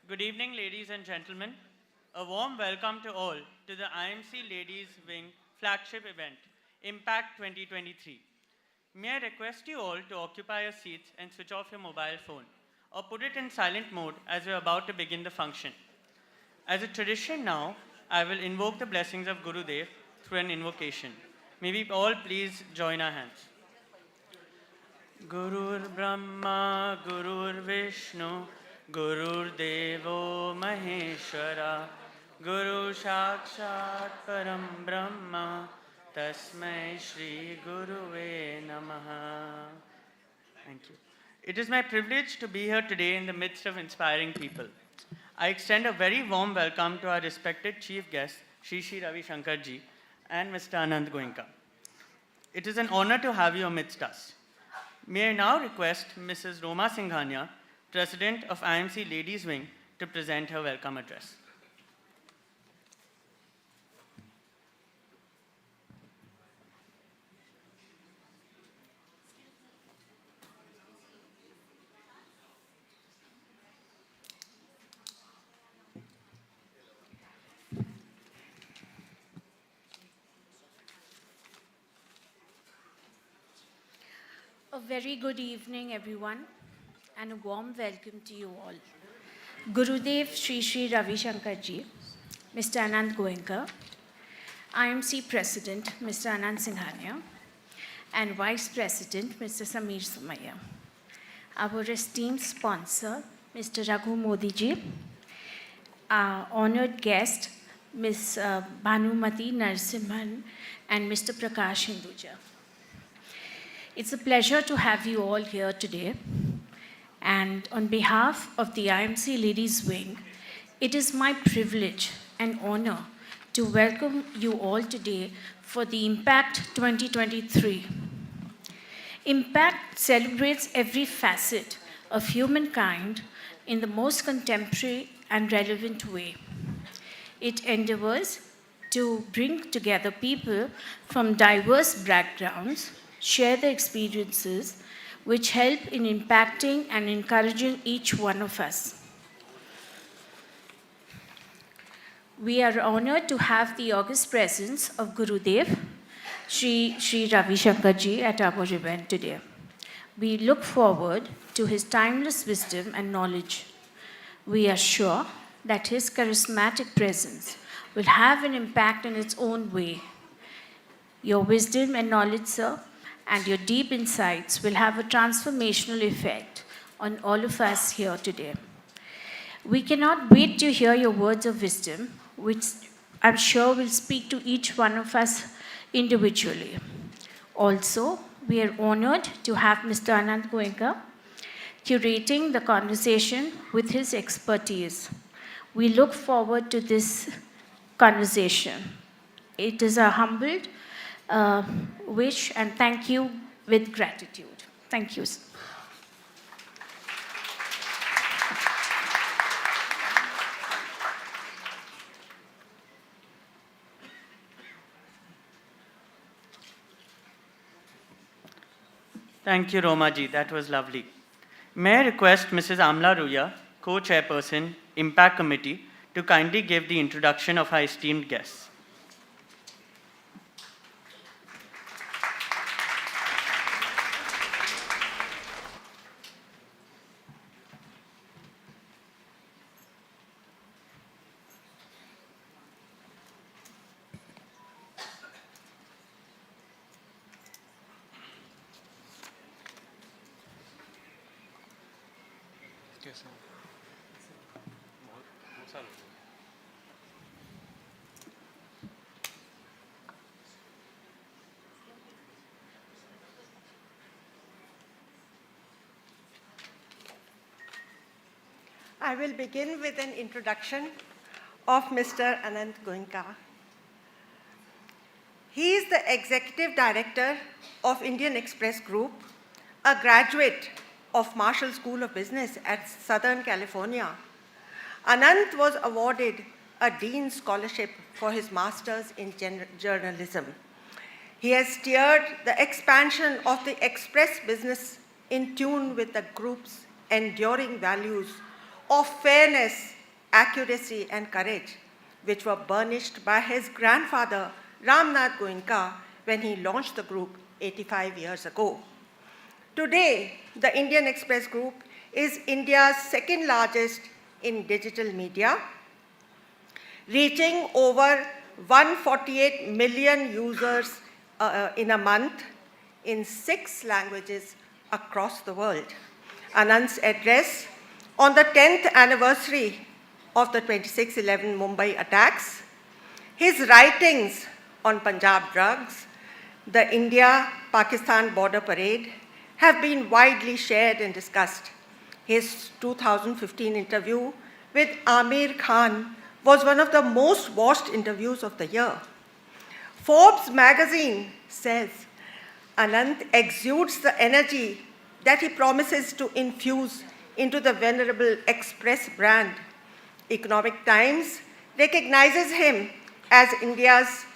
Good evening, ladies and gentlemen. A warm welcome to all to the IMC Ladies Wing flagship event, Impact 2023. May I request you all to occupy your seats and switch off your mobile phone, or put it in silent mode as we're about to begin the function. As a tradition now, I will invoke the blessings of Gurudev through an invocation. May we all please join our hands. Gurur Brahma, Gurur Vishnu, Gurur Devo Maheshwara, Guru Sakshat Param Brahma, Tasmai Shri Guruve Namaha. Thank you. It is my privilege to be here today in the midst of inspiring people. I extend a very warm welcome to our respected chief guests, Shri Ravi Shankar ji and Mr. Anant Goenka. It is an honor to have you amidst us. May I now request Mrs. Roma Singhania, President of IMC Ladies Wing, to present her welcome address. A very good evening, everyone, and a warm welcome to you all. Gurudev Sri Ravi Shankar ji, Mr. Anant Goenka, IMC President Mr. Anant Singhania, and Vice President Mr. Sameer Sumaya. Our esteemed sponsor, Mr. Raghu Modi ji, our honored guest, Ms. Bhanumati Narasimhan, and Mr. Prakash Hinduja. It's a pleasure to have you all here today. And on behalf of the IMC Ladies Wing, it is my privilege and honor to welcome you all today for the Impact 2023. Impact celebrates every facet of humankind in the most contemporary and relevant way. It endeavors to bring together people from diverse backgrounds, share their experiences, which help in impacting and encouraging each one of us. We are honored to have the august presence of Gurudev, Sri Ravi Shankar ji at our event today. We look forward to his timeless wisdom and knowledge. We are sure that his charismatic presence will have an impact in its own way. Your wisdom and knowledge, sir, and your deep insights will have a transformational effect on all of us here today. We cannot wait to hear your words of wisdom, which I'm sure will speak to each one of us individually. Also, we are honored to have Mr. Anant Goenka curating the conversation with his expertise. We look forward to this conversation. It is a humbled wish and thank you with gratitude. Thank you. Thank you, Roma ji. That was lovely. May I request Mrs. Amla Ruya, Co-Chairperson, Impact Committee, to kindly give the introduction of our esteemed guests. I will begin with an introduction of Mr. Anant Goenka. He is the Executive Director of Indian Express Group, a graduate of Marshall School of Business at Southern California. Anant was awarded a Dean's Scholarship for his Master's in Journalism. He has steered the expansion of the express business in tune with the group's enduring values of fairness, accuracy, and courage, which were burnished by his grandfather, Anant Goenka, when he launched the group 85 years ago. Today, the Indian Express Group is India's second largest in digital media, reaching over 148 million users in a month in 6 languages across the world. Anant's address on the 10th anniversary of the 26/11 Mumbai attacks, his writings on Punjab drugs, the India-Pakistan border parade have been widely shared and discussed. His 2015 interview with Amir Khan was one of the most watched interviews of the year. Forbes magazine says Anant exudes the energy that he promises to infuse into the venerable Express brand. Economic Times recognizes him as India's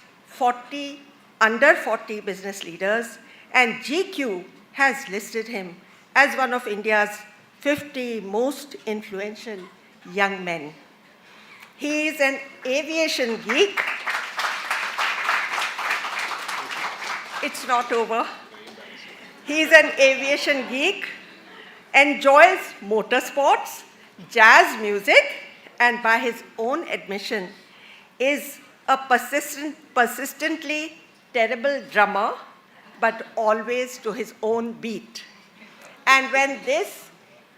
under 40 business leaders, and GQ has listed him as one of India's 50 most influential young men. He is an aviation geek. It's not over. He is an aviation geek, enjoys motorsports, jazz music, and by his own admission, is a persistently terrible drummer, but always to his own beat. And when this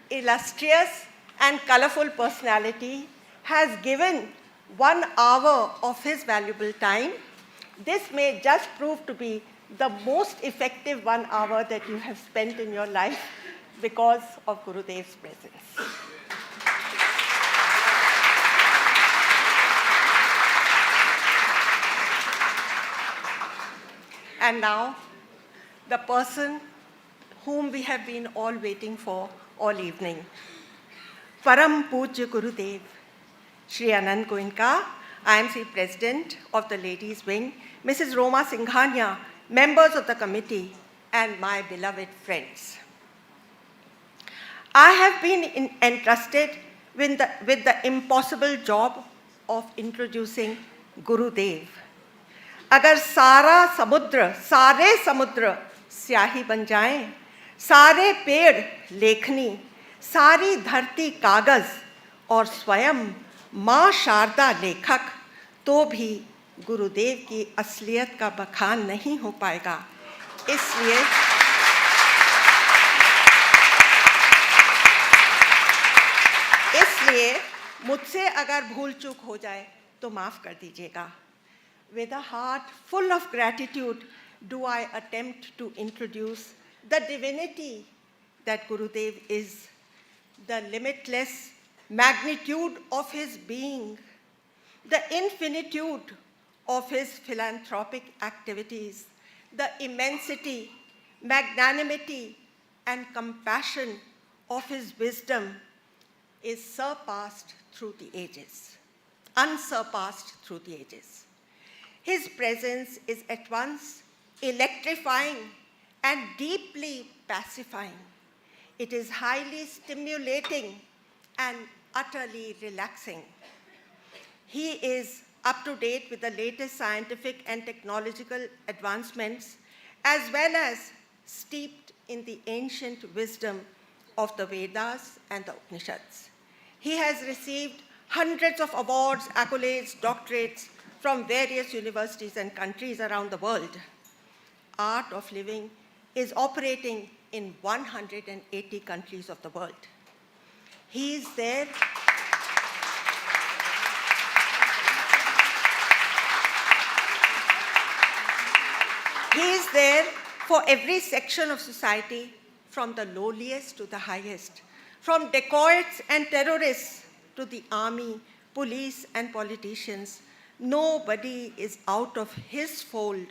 illustrious and colorful personality has given 1 hour of his valuable time, this may just prove to be the most effective 1 hour that you have spent in your life because of Gurudev's presence. And now, the person whom we have been all waiting for all evening. Param Pujya Gurudev, Shri Anant Goenka, IMC President of the Ladies Wing, Mrs. Roma Singhania, members of the committee, and my beloved friends. I have been entrusted with the impossible job of introducing Gurudev. अगर सारे समुद्र स्याही बन जाएं, सारे पेड़ लेखनी, सारी धरती कागज और स्वयं माँ शारदा लेखक, तो भी गुरुदेव की असलियत का बखान नहीं हो पाएगा। इसलिए मुझसे अगर भूल चूक हो जाए तो माफ कर दीजिएगा। With a heart full of gratitude, do I attempt to introduce the divinity that Gurudev is, the limitless magnitude of his being, the infinitude of his philanthropic activities, the immensity, magnanimity, and compassion of his wisdom is surpassed through the ages, unsurpassed through the ages. His presence is at once electrifying and deeply pacifying. It is highly stimulating and utterly relaxing. He is up to date with the latest scientific and technological advancements, as well as steeped in the ancient wisdom of the Vedas and the Upanishads. He has received hundreds of awards, accolades, doctorates from various universities and countries around the world. Art of Living is operating in 180 countries of the world. He is there. He is there for every section of society, from the lowliest to the highest, from dacoits and terrorists to the army, police, and politicians. Nobody is out of his fold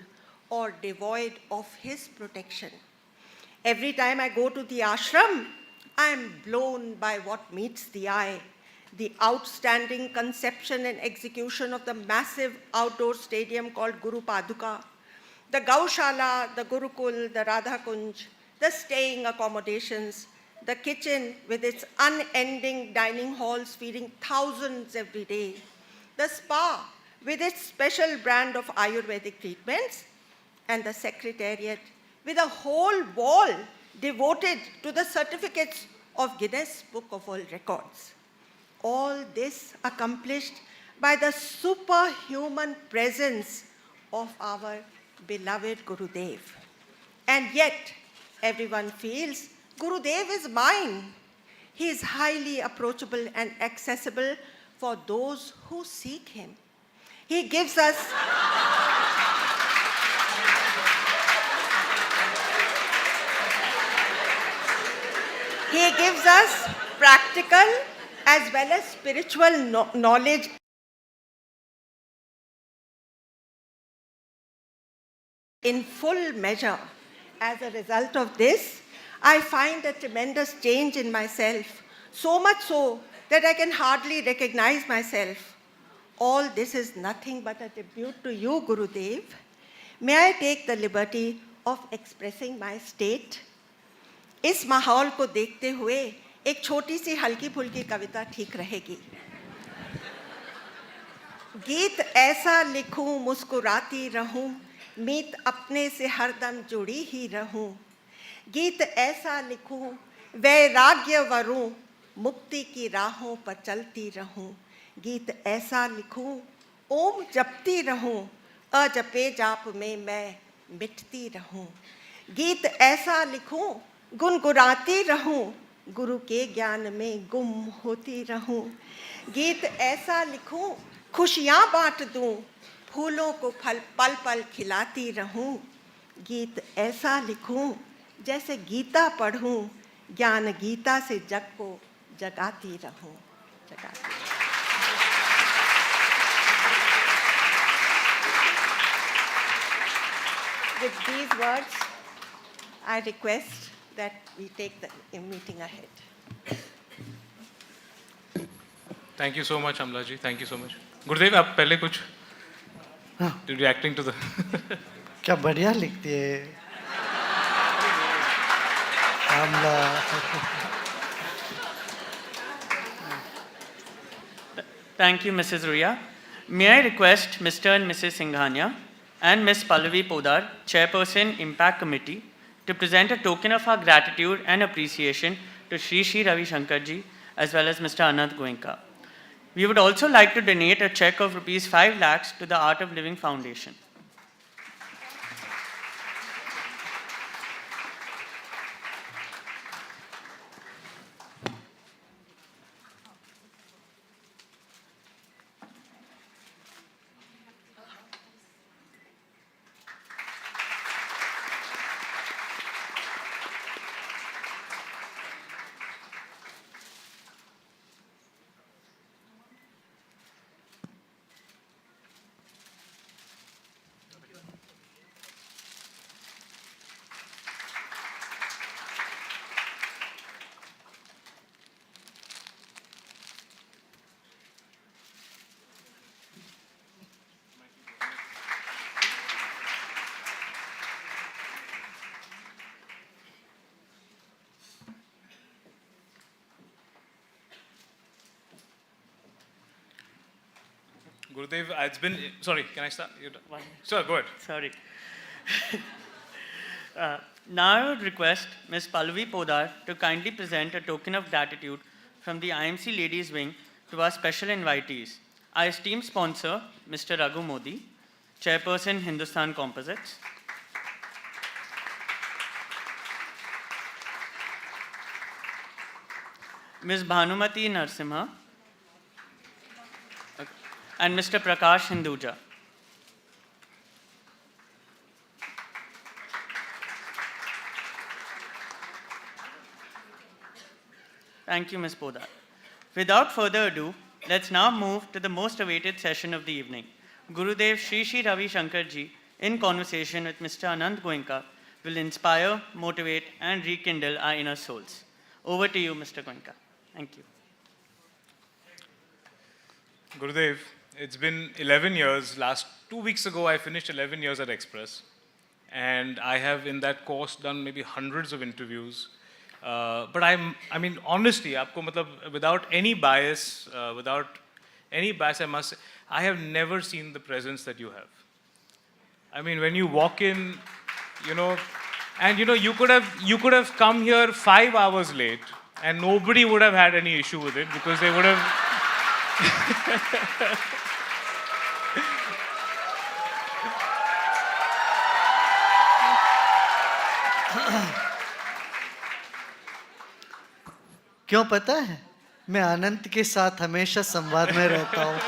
or devoid of his protection. Every time I go to the ashram, I am blown by what meets the eye. The outstanding conception and execution of the massive outdoor stadium called Guru Paduka, the Gaushala, the Gurukul, the Radha Kunj, the staying accommodations, the kitchen with its unending dining halls feeding thousands every day, the spa with its special brand of Ayurvedic treatments, and the secretariat with a whole wall devoted to the certificates of Guinness Book of World Records. All this accomplished by the superhuman presence of our beloved Gurudev. And yet, everyone feels Gurudev is mine. He is highly approachable and accessible for those who seek him. He gives us practical as well as spiritual knowledge in full measure. As a result of this, I find a tremendous change in myself, so much so that I can hardly recognize myself. All this is nothing but a tribute to you, Gurudev. May I take the liberty of expressing my state? इस माहौल को देखते हुए एक छोटी सी हल्की फुल्की कविता ठीक रहेगी। गीत ऐसा लिखूं मुस्कुराती रहूं, मीत अपने से हरदम जुड़ी ही रहूं। गीत ऐसा लिखूं वैराग्य वरूं, मुक्ति की राहों पर चलती रहूं। गीत ऐसा लिखूं ओम जपती रहूं, अजपे जाप में मैं मिटती रहूं। गीत ऐसा लिखूं गुनगुनाती रहूं, गुरु के ज्ञान में गुम होती रहूं। गीत ऐसा लिखूं खुशियां बांट दूं, फूलों को पल पल खिलाती रहूं। गीत ऐसा लिखूं जैसे गीता पढ़ूं, ज्ञान गीता से जग को जगाती रहूं। With these words, I request that we take the meeting ahead. Thank you so much, Amla ji. Thank you so much. Gurudev, आप पहले कुछ reacting to the क्या बढ़िया लिखती है Amla. Thank you, Mrs. Ruya. May I request Mr. and Mrs. Singhania and Ms. Pallavi Podar, Chairperson, Impact Committee, to present a token of our gratitude and appreciation to Shri Ravi Shankar ji as well as Mr. Anant Goenka. We would also like to donate a check of Rs 5 lakhs to the Art of Living Foundation. Gurudev, it's been, sorry, can I start? Sure, go ahead. Sorry. Now I would request Ms. Pallavi Podar to kindly present a token of gratitude from the IMC Ladies Wing to our special invitees. Our esteemed sponsor, Mr. Raghu Modi, Chairperson, Hindustan Composites. Ms. Bhanumati Narsimha and Mr. Prakash Hinduja. Thank you, Ms. Podar. Without further ado, let's now move to the most awaited session of the evening. Gurudev Shri Ravi Shankar ji, in conversation with Mr. Anant Goenka, will inspire, motivate, and rekindle our inner souls. Over to you, Mr. Goenka. Thank you. Gurudev, it's been 11 years. 2 weeks ago, I finished 11 years at Express. And I have, in that course, done maybe hundreds of interviews. But I mean, honestly, आपको मतलब without any bias, I must say, I have never seen the presence that you have. I mean, when you walk in, you know, and you could have come here 5 hours late, and nobody would have had any issue with it because they would have. क्यों पता है, मैं अनंत के साथ हमेशा संवाद में रहता हूँ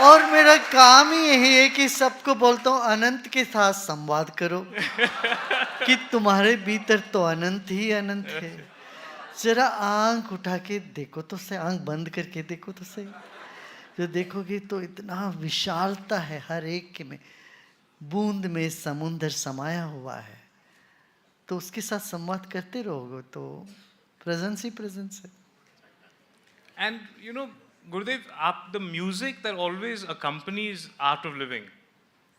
और मेरा काम ही यही है कि सबको बोलता हूँ अनंत के साथ संवाद करो कि तुम्हारे भीतर तो अनंत ही अनंत है। जरा आंख उठा के देखो तो सही, आंख बंद करके देखो तो सही, जो देखोगे तो इतना विशालता है हर एक के में, बूंद में समुंदर समाया हुआ है। तो उसके साथ संवाद करते रहोगे तो प्रेजेंस ही प्रेजेंस है। And Gurudev, the music that always accompanies art of living,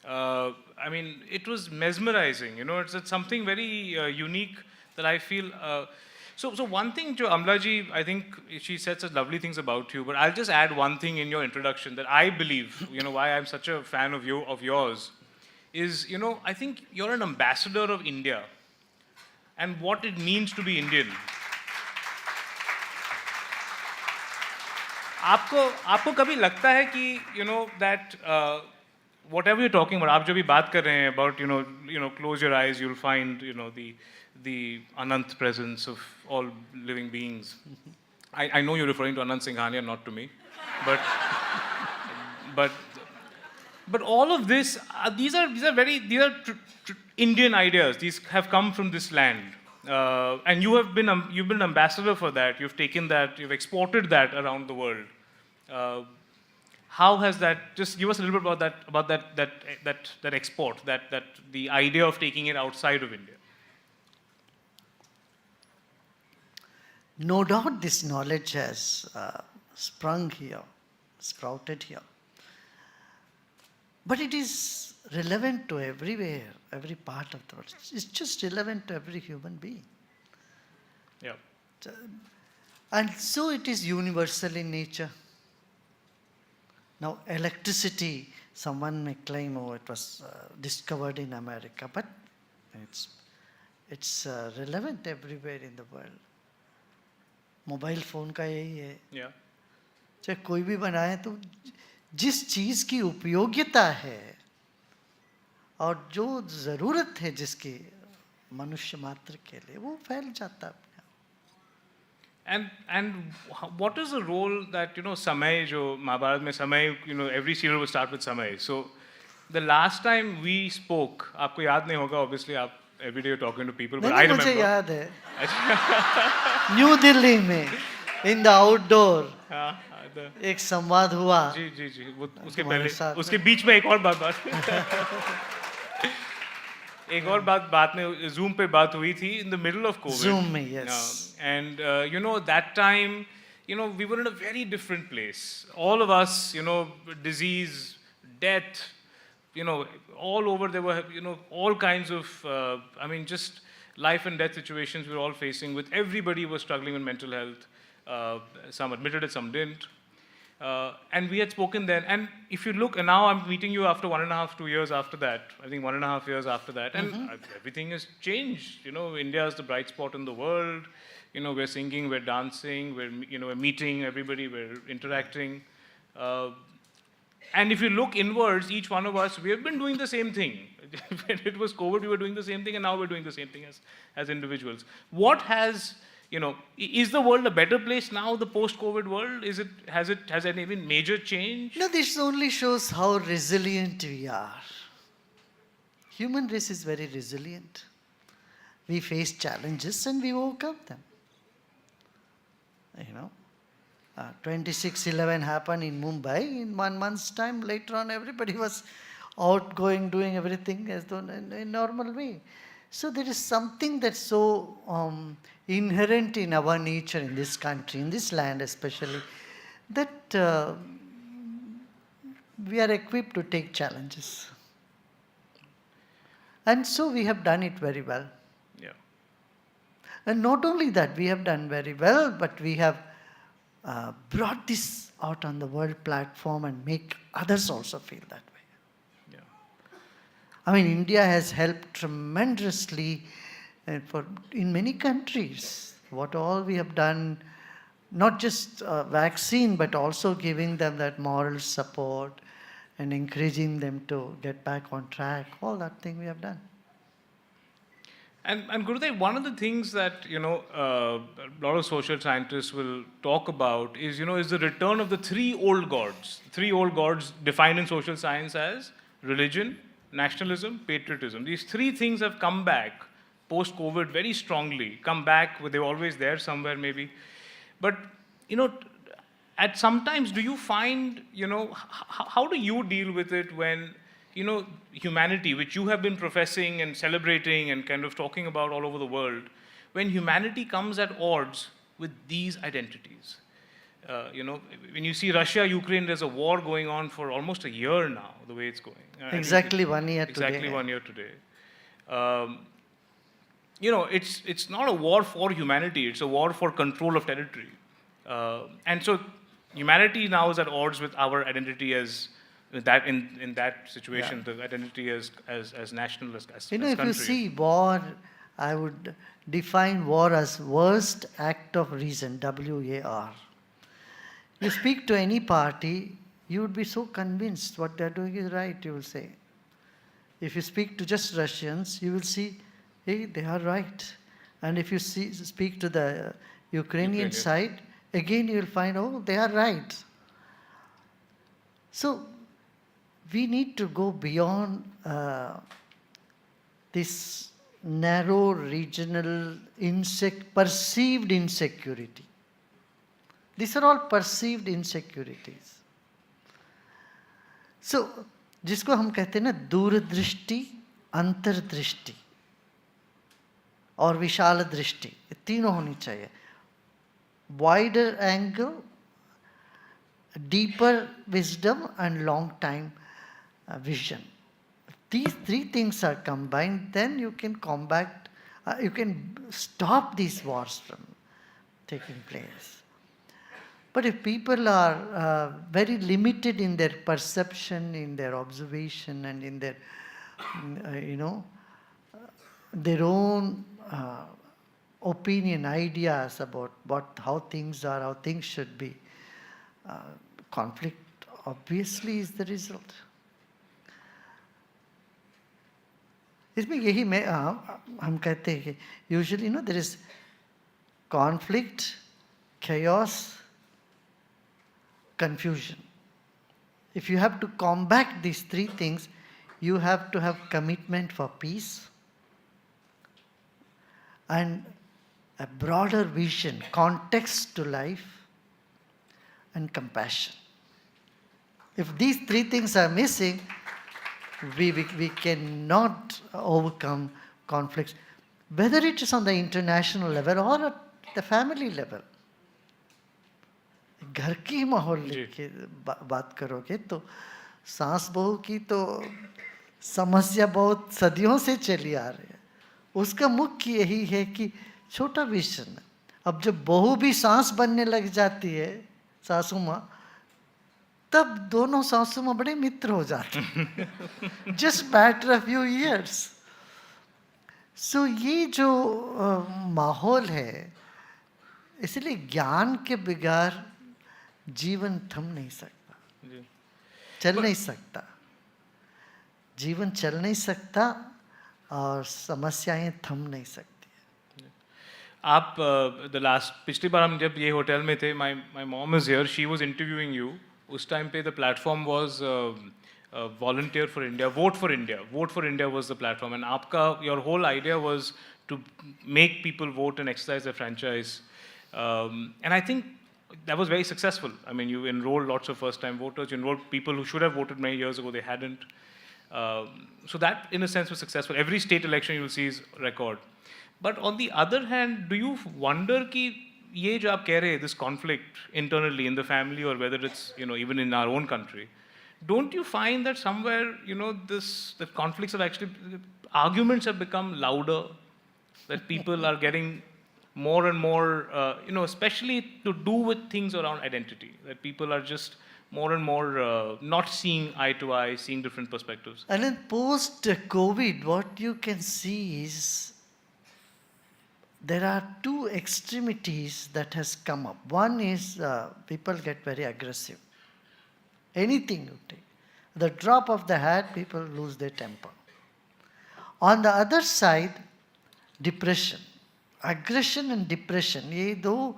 I mean, it was mesmerizing. It's something very unique that I feel. So one thing, Jo Amlaji, I think she said such lovely things about you, but I'll just add one thing in your introduction that I believe, why I'm such a fan of yours, is, I think you're an ambassador of India and what it means to be Indian. आपको कभी लगता है कि that whatever you're talking about, आप जो भी बात कर रहे हैं about close your eyes, you'll find the Anant presence of all living beings. I know you're referring to Anant Singhania, not to me, but all of this, these are Indian ideas. These have come from this land. And you've been an ambassador for that. You've taken that, you've exported that around the world. How has that? Just give us a little bit about that export, that the idea of taking it outside of India. No doubt, this knowledge has sprung here, sprouted here, but it is relevant to everywhere, every part of the world. It's just relevant to every human being. Yeah. And so it is universal in nature. Now, electricity, someone may claim, it was discovered in America, but it's relevant everywhere in the world. Mobile phone का यही है। Yeah. चाहे कोई भी बनाए तो जिस चीज़ की उपयोगिता है और जो ज़रूरत है जिसकी मनुष्य मात्र के लिए, वो फैल जाता है। And what is the role that Samay, जो महाभारत में Samay, every serial will start with Samay. So the last time we spoke, आपको याद नहीं होगा, obviously आप every day you're talking to people, but I remember. मुझे याद है, न्यू दिल्ली में in the outdoor एक संवाद हुआ। जी वो उसके पहले, उसके बीच में एक और बात एक और बात में Zoom पे बात हुई थी in the middle of COVID. Zoom में, yes. And that time, we were in a very different place. All of us, disease, death, all over there were, all kinds of, just life and death situations we were all facing with. Everybody was struggling with mental health. Some admitted it, some didn't. And we had spoken then. And if you look, and now I'm meeting you after 1.5, 2 years after that. I think 1.5 years after that. And everything has changed. India is the bright spot in the world. We're singing, we're dancing, we're meeting everybody, we're interacting. And if you look inwards, each one of us, we have been doing the same thing. When it was COVID, we were doing the same thing, and now we're doing the same thing as individuals. What has, is the world a better place now, the post-COVID world? Has any been major change? No, this only shows how resilient we are. Human race is very resilient. We faced challenges and we overcome them. 26/11 happened in Mumbai. In 1 month's time, later on, everybody was outgoing, doing everything as though in a normal way. So there is something that's so inherent in our nature in this country, in this land especially, that we are equipped to take challenges. And so we have done it very well. Yeah. And not only that, we have done very well, but we have brought this out on the world platform and make others also feel that way. Yeah. I mean, India has helped tremendously in many countries. What all we have done, not just vaccine, but also giving them that moral support and encouraging them to get back on track. All that thing we have done. And Gurudev, one of the things that a lot of social scientists will talk about is is the return of the three old gods. Three old gods defined in social science as religion, nationalism, patriotism. These three things have come back post-COVID very strongly. Come back, they were always there somewhere maybe, but at sometimes do you find how do you deal with it when humanity, which you have been professing and celebrating and kind of talking about all over the world, when humanity comes at odds with these identities. When you see Russia, Ukraine, there's a war going on for almost a year now, the way it's going. Exactly 1 year today. Exactly 1 year today. It's not a war for humanity, it's a war for control of territory. And so humanity now is at odds with our identity as that in that situation, the identity as national, as If country. you see war, I would define war as worst act of reason, WAR. You speak to any party, you would be so convinced what they're doing is right, you will say. If you speak to just Russians, you will see, hey, they are right. And if you speak to the Ukrainian side, again you will find, oh, they are right. So we need to go beyond this narrow regional perceived insecurity. These are all perceived insecurities. So, जिसको हम कहते हैं ना दूरदृष्टि, अंतर्दृष्टि और विशाल दृष्टि, ये तीनों होनी चाहिए. Wider angle, deeper wisdom and long time vision. These three things are combined, then you can combat, you can stop these wars from taking place. But if people are very limited in their perception, in their observation, and in their, their own opinion, ideas about how things are, how things should be, conflict obviously is the result. इसमें यही हम कहते हैं कि usually there is conflict, chaos, confusion. If you have to combat these three things, you have to have commitment for peace and a broader vision, context to life, and compassion. If these three things are missing, we cannot overcome conflicts, whether it is on the international level or at the family level. घर की माहौल की बात करोगे तो सास बहू की तो समस्या बहुत सदियों से चली आ रही है. उसका मुख्य यही है कि छोटा विजन. अब जब बहू भी सास बनने लग जाती है, सासू माँ, तब दोनों सासू माँ बड़े मित्र हो जाते हैं. Just matter of few years. So ये जो माहौल है, इसलिए ज्ञान के बगैर जीवन थम नहीं सकता, चल नहीं सकता. जीवन चल नहीं सकता और समस्याएं थम नहीं सकती. आप पिछली बार हम जब ये होटल में थे, my mom is here, she was interviewing you. उस टाइम पे the platform was volunteer for India, vote for India was the platform, and आपका your whole idea was to make people vote and exercise their franchise, and I think that was very successful. I mean, you enrolled lots of first-time voters, you enrolled people who should have voted many years ago, they hadn't. So that, in a sense, was successful. Every state election you'll see is record. But on the other hand, do you wonder कि ये जो आप कह रहे हैं, this conflict internally in the family, or whether it's even in our own country, don't you find that somewhere the conflicts have actually, arguments have become louder, that people are getting more and more, especially to do with things around identity, that people are just more and more not seeing eye to eye, seeing different perspectives. And then post-COVID, what you can see is there are two extremities that has come up. One is people get very aggressive. Anything you take. The drop of the hat, people lose their temper. On the other side, depression. Aggression and depression, ये दो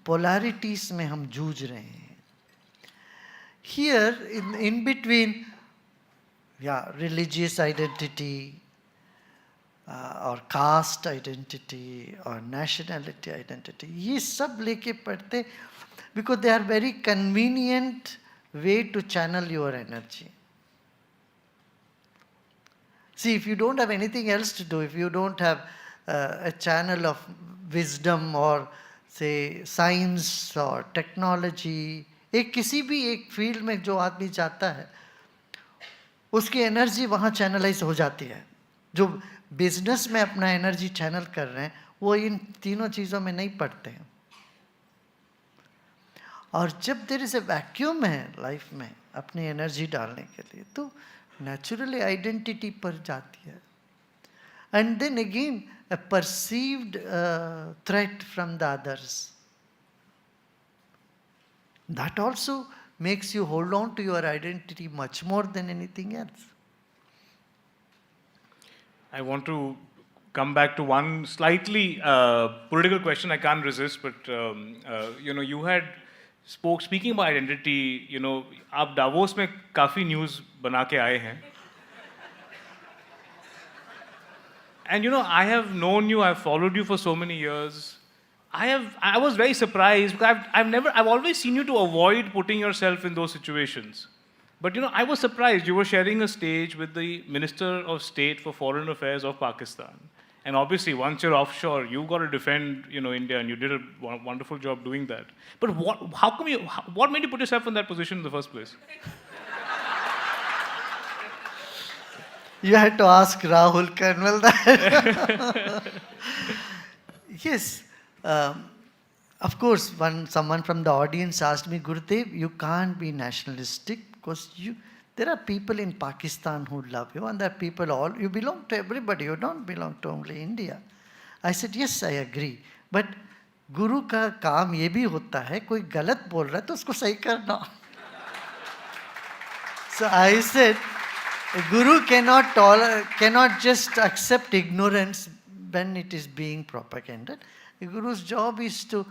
polarities में हम जूझ रहे हैं. Here, in between, religious identity, or caste identity, or nationality identity, ये सब लेके पढ़ते, because they are very convenient way to channel your energy. See, if you don't have anything else to do, if you don't have a channel of wisdom or say science or technology, एक किसी भी एक field में जो आदमी जाता है उसकी एनर्जी वहाँ चैनलाइज हो जाती है. जो बिजनेस में अपना एनर्जी चैनल कर रहे हैं वो इन तीनों चीज़ों में नहीं पड़ते हैं. और जब देयर इज ए वैक्यूम है लाइफ में अपनी एनर्जी डालने के लिए तो नेचुरली आइडेंटिटी पर जाती है. And then again a perceived threat from the others. That also makes you hold on to your identity much more than anything else. I want to come back to one slightly political question I can't resist, but you had speaking about identity, आप Davos में काफ़ी news बना के आए हैं. And I have known you, I've followed you for so many years. I was very surprised because I've always seen you to avoid putting yourself in those situations. But I was surprised. You were sharing a stage with the Minister of State for Foreign Affairs of Pakistan. And obviously, once you're offshore, you've got to defend, India, and you did a wonderful job doing that. But what made you put yourself in that position in the first place? You had to ask Rahul Colonel that. Yes. Of course, when someone from the audience asked me, Gurudev, you can't be nationalistic because there are people in Pakistan who love you, and there are people you belong to everybody, you don't belong to only India. I said, yes, I agree. But गुरु का काम ये भी होता है, कोई गलत बोल रहा है तो उसको सही करना. So I said, Guru cannot just accept ignorance when it is being propagated. The Guru's job is to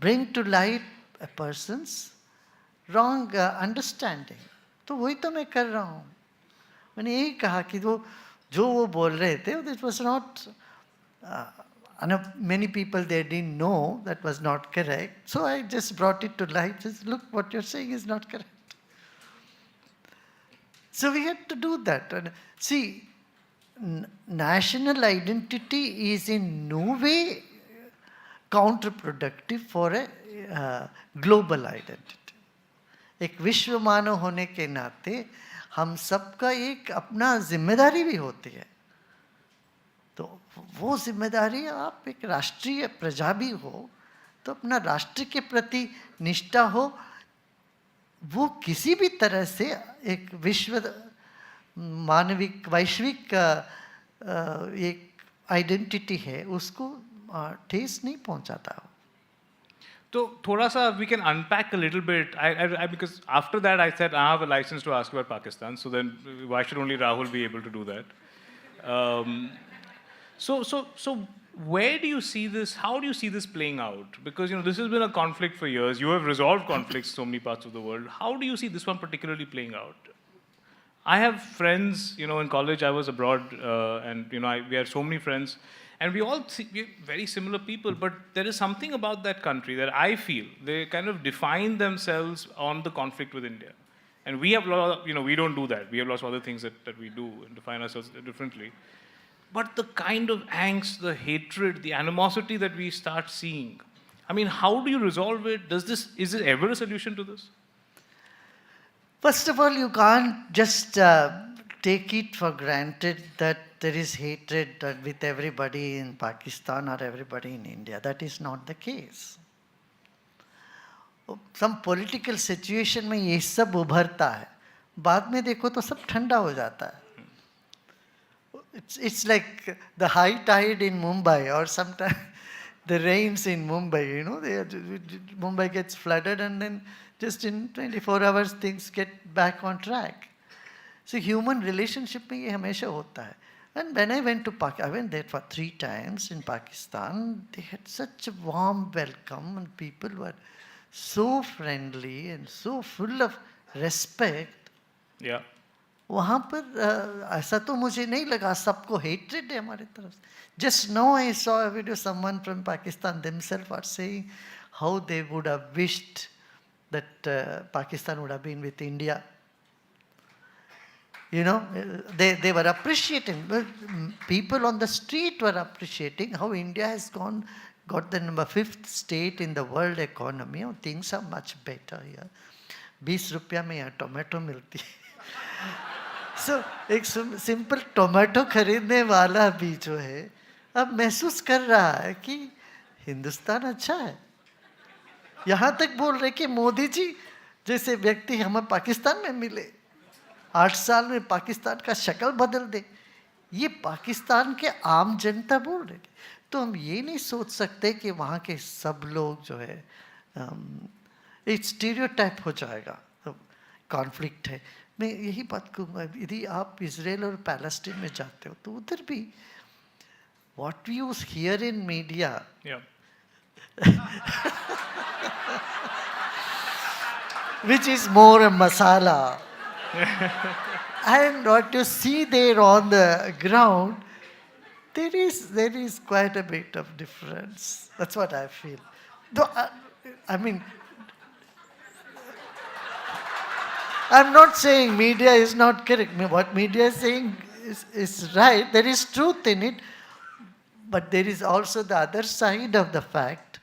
bring to light a person's wrong understanding. तो वही तो मैं कर रहा हूँ. मैंने यही कहा कि जो वो बोल रहे थे, it was not, many people they didn't know that was not correct. So I just brought it to light. Just look, what you're saying is not correct. So we had to do that. And see, national identity is in no way counterproductive for a global identity. एक विश्व मानव होने के नाते हम सबका एक अपना जिम्मेदारी भी होती है. तो वो जिम्मेदारी, आप एक राष्ट्रीय प्रजा भी हो तो अपना राष्ट्र के प्रति निष्ठा हो. वो किसी भी तरह से एक मानविक वैश्विक एक आइडेंटिटी है उसको ठेस नहीं पहुंचाता हो. तो थोड़ा सा we can unpack a little bit. I because after that I said I have a license to ask you about Pakistan. So then why should only Rahul be able to do that? So where do you see this? How do you see this playing out? Because this has been a conflict for years. You have resolved conflicts in so many parts of the world. How do you see this one particularly playing out? I have friends. In college I was abroad, and we had so many friends. And we're very similar people, but there is something about that country that I feel they kind of define themselves on the conflict with India. And we have we don't do that. We have lots of other things that we do and define ourselves differently. But the kind of angst, the hatred, the animosity that we start seeing, I mean, how do you resolve it? Is there ever a solution to this? First of all, you can't just take it for granted that there is hatred with everybody in Pakistan or everybody in India. That is not the case. Some political situation में ये सब उभरता है, बाद में देखो तो सब ठंडा हो जाता है. It's like the high tide in Mumbai, or sometimes the rains in Mumbai, you know, Mumbai gets flooded and then just in 24 hours things get back on track. So human relationship में ये हमेशा होता है. And when I went to Pakistan, I went there for 3 times in Pakistan. They had such a warm welcome and people were so friendly and so full of respect. Yeah. वहाँ पर ऐसा तो मुझे नहीं लगा सबको hatred है हमारे तरफ से. Just now I saw a video, someone from Pakistan themselves are saying how they would have wished that Pakistan would have been with India. You know, they were appreciating. People on the street were appreciating how India has got the number 5th state in the world economy. Oh, things are much better here. 20 रुपया में यहाँ tomato मिलती है. So, एक simple tomato खरीदने वाला भी जो है अब महसूस कर रहा है कि हिंदुस्तान अच्छा है. यहाँ तक बोल रहे कि मोदी जी जैसे व्यक्ति हमें पाकिस्तान में मिले, 8 साल में पाकिस्तान का शक्ल बदल दे. ये पाकिस्तान के आम जनता बोल रहे. तो हम ये नहीं सोच सकते कि वहाँ के सब लोग जो है एक स्टीरियोटाइप हो जाएगा. कॉन्फ्लिक्ट है. मैं यही बात कहूँगा, यदि आप इजराइल और पैलेस्टीन में जाते हो तो उधर भी what we hear in media, Yeah. which is more a masala, and what you see there on the ground, there is quite a bit of difference. That's what I feel. Though, I mean, I'm not saying media is not correct. What media is saying is right. There is truth in it. But there is also the other side of the fact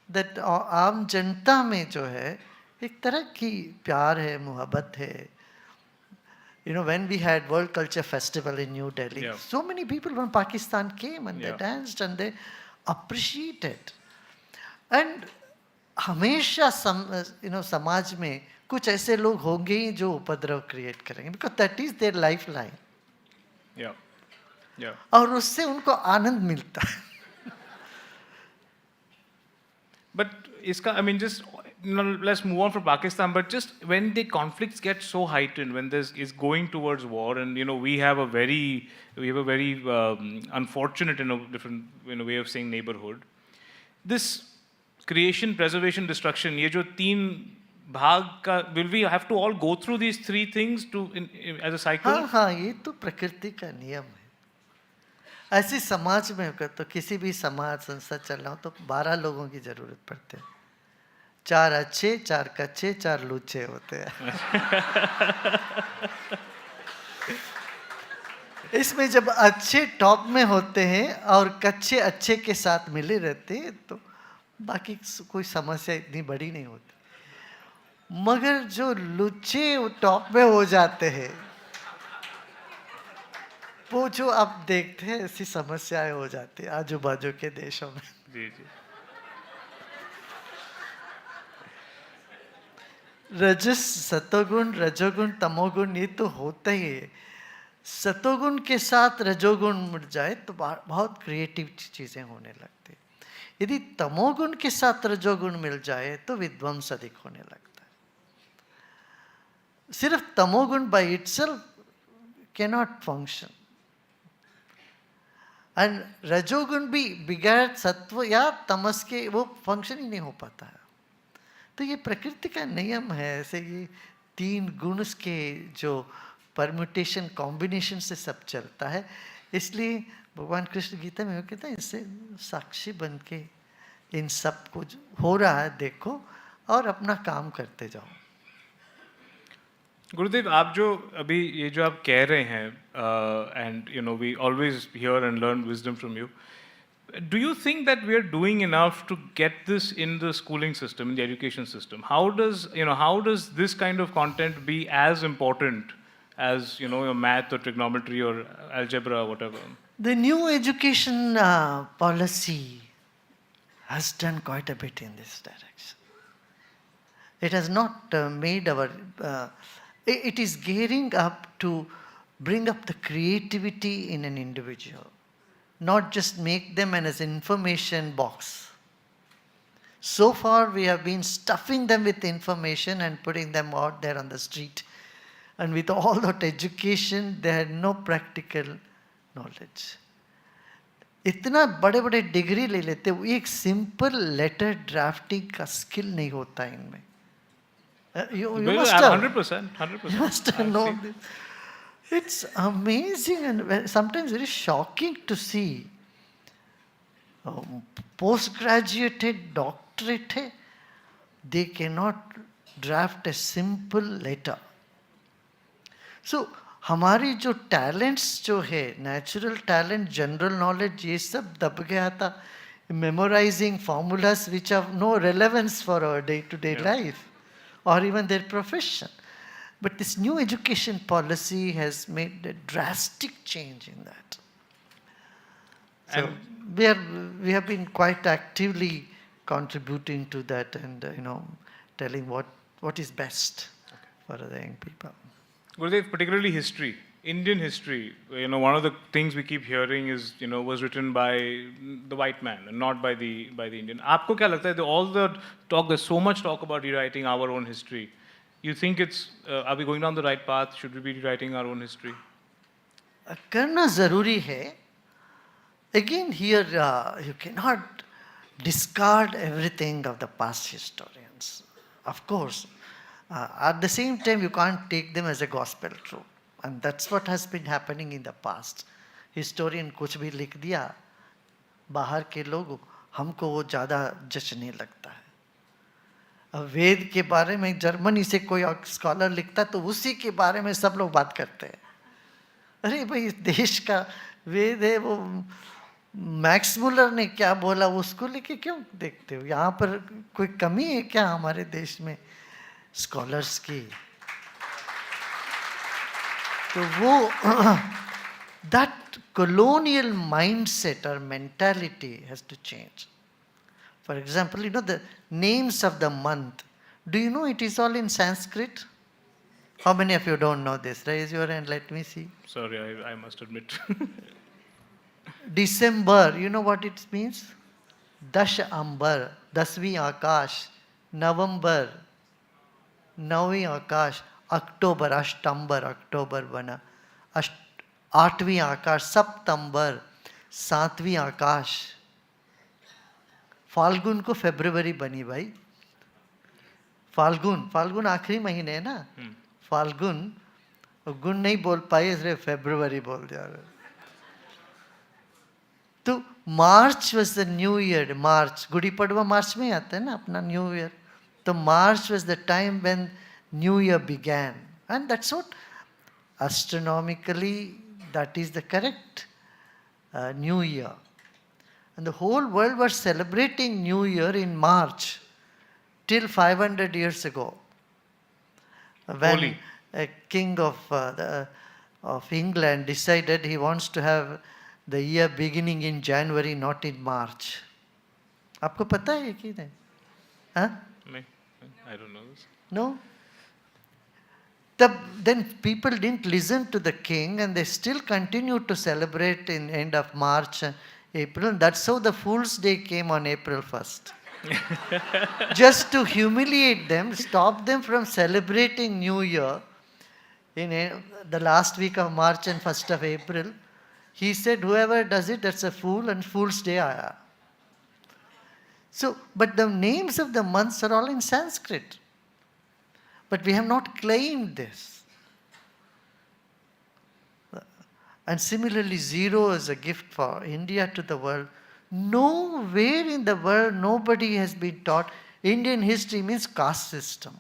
that आम जनता में जो है एक तरह की प्यार है, मोहब्बत है. You know, when we had World Culture Festival in New Delhi, Yeah. so many people from Pakistan came and they Yeah. danced and they appreciated. And हमेशा समाज में कुछ ऐसे लोग होंगे ही जो उपद्रव क्रिएट करेंगे, because that is their lifeline. Yeah. Yeah. और उससे उनको आनंद मिलता है. But iska, I mean, just let's move on from Pakistan. But just when the conflicts get so heightened, when this is going towards war, and we have a very unfortunate, different way of saying neighborhood. This creation, preservation, destruction. ये जो 3 भाग का, will we have to all go through these 3 things as a cycle? हाँ, ये तो प्रकृति का नियम है. ऐसे समाज में होकर तो किसी भी समाज संस्था चलना हो तो 12 लोगों की जरूरत पड़ती है. 4 अच्छे, 4 कच्चे, 4 लूचे होते हैं. इसमें जब अच्छे टॉप में होते हैं और कच्चे अच्छे के साथ मिले रहते हैं तो बाकी कोई समस्या इतनी बड़ी नहीं होती. मगर जो लुच्चे टॉप में हो जाते हैं वो जो आप देखते हैं ऐसी समस्याएं हो जाती है आजू बाजू के देशों में. जी जी. रजस सतोगुण रजोगुण तमोगुण ये तो होता ही है. सतोगुण के साथ रजोगुण मिल जाए तो बहुत क्रिएटिव चीजें होने लगती है. यदि तमोगुण के साथ रजोगुण मिल जाए तो विध्वंस अधिक होने लगता है. सिर्फ तमोगुण by itself cannot function. And रजोगुण भी बिगैर सत्व या तमस के वो फंक्शन ही नहीं हो पाता है. तो ये प्रकृति का नियम है. ऐसे ये 3 गुण के जो परम्यूटेशन कॉम्बिनेशन से सब चलता है. इसलिए भगवान कृष्ण गीता में वो कहता है इससे साक्षी बन के इन सब कुछ हो रहा है देखो और अपना काम करते जाओ. गुरुदेव, आप जो अभी ये जो आप कह रहे हैं, and we always hear and learn wisdom from you. Do you think that we are doing enough to get this in the schooling system, in the education system? How does this kind of content be as important as, your math or trigonometry or algebra or whatever. The new education policy has done quite a bit in this direction. It has not made our, it is gearing up to bring up the creativity in an individual, not just make them as an information box. So far, we have been stuffing them with information and putting them out there on the street. And with all that education, they had no practical knowledge. इतना बड़े बड़े degree ले लेते वो एक simple letter drafting का skill नहीं होता इनमें. You must have 100%. You must have known this. It's amazing and sometimes very shocking to see postgraduate doctorate, they cannot draft a simple letter. So हमारी जो टैलेंट्स जो है नेचुरल टैलेंट जनरल नॉलेज ये सब दब गया था memorizing formulas which have no relevance for our day-to-day life or even their profession. But this new education policy has made a drastic change in that. So we have been quite actively contributing to that and telling what is best for the young people. Gurudev, particularly history, Indian history, one of the things we keep hearing is, was written by the white man and not by the Indian. आपको क्या लगता है? All the talk, there's so much talk about rewriting our own history. You think are we going down the right path? Should we be rewriting our own history? करना ज़रूरी है. Again, here you cannot discard everything of the past historians. Of course, at the same time, you can't take them as a gospel truth. And that's what has been happening in the past. Historian कुछ भी लिख दिया, बाहर के लोग हमको वो ज़्यादा जचने लगता है. अब वेद के बारे में जर्मनी से कोई स्कॉलर लिखता तो उसी के बारे में सब लोग बात करते हैं. अरे भाई इस देश का वेद है, वो मैक्स मुलर ने क्या बोला उसको लेके क्यों देखते हो? यहाँ पर कोई कमी है क्या हमारे देश में स्कॉलर्स की? तो वो that colonial mindset or mentality has to change. For example, the names of the month. Do you know it is all in Sanskrit? How many of you don't know this? Raise your hand, let me see. Sorry, I must admit. December, you know what it means? Dash Ambar, Dasvi Akash, November, Navi Akash, October, Ashtambar, October bana, Aठवीं Akash, September, सातवीं आकाश. फाल्गुन को February बनी भाई. फाल्गुन आखिरी महीने है ना. फाल्गुन गुण नहीं बोल पाए इसलिए फेब्रुवरी बोल दिया. तो मार्च was the new year. मार्च, गुड़ी पड़वा मार्च में आता है ना अपना न्यू ईयर. तो मार्च was the time when new year began, and that's what astronomically that is the correct new year. And the whole world was celebrating new year in March till 500 years ago, when Holy. a king of England decided he wants to have the year beginning in January, not in March. आपको पता है कि नहीं? हाँ? I don't know this. No? Then people didn't listen to the king and they still continued to celebrate in end of March and April. That's how the Fool's Day came on April 1st. Just to humiliate them, stop them from celebrating New Year in the last week of March and 1st of April. He said, whoever does it, that's a fool, and Fool's Day aaya. So, but the names of the months are all in Sanskrit. But we have not claimed this. And similarly, zero is a gift for India to the world. Nowhere in the world, nobody has been taught. Indian history means caste system.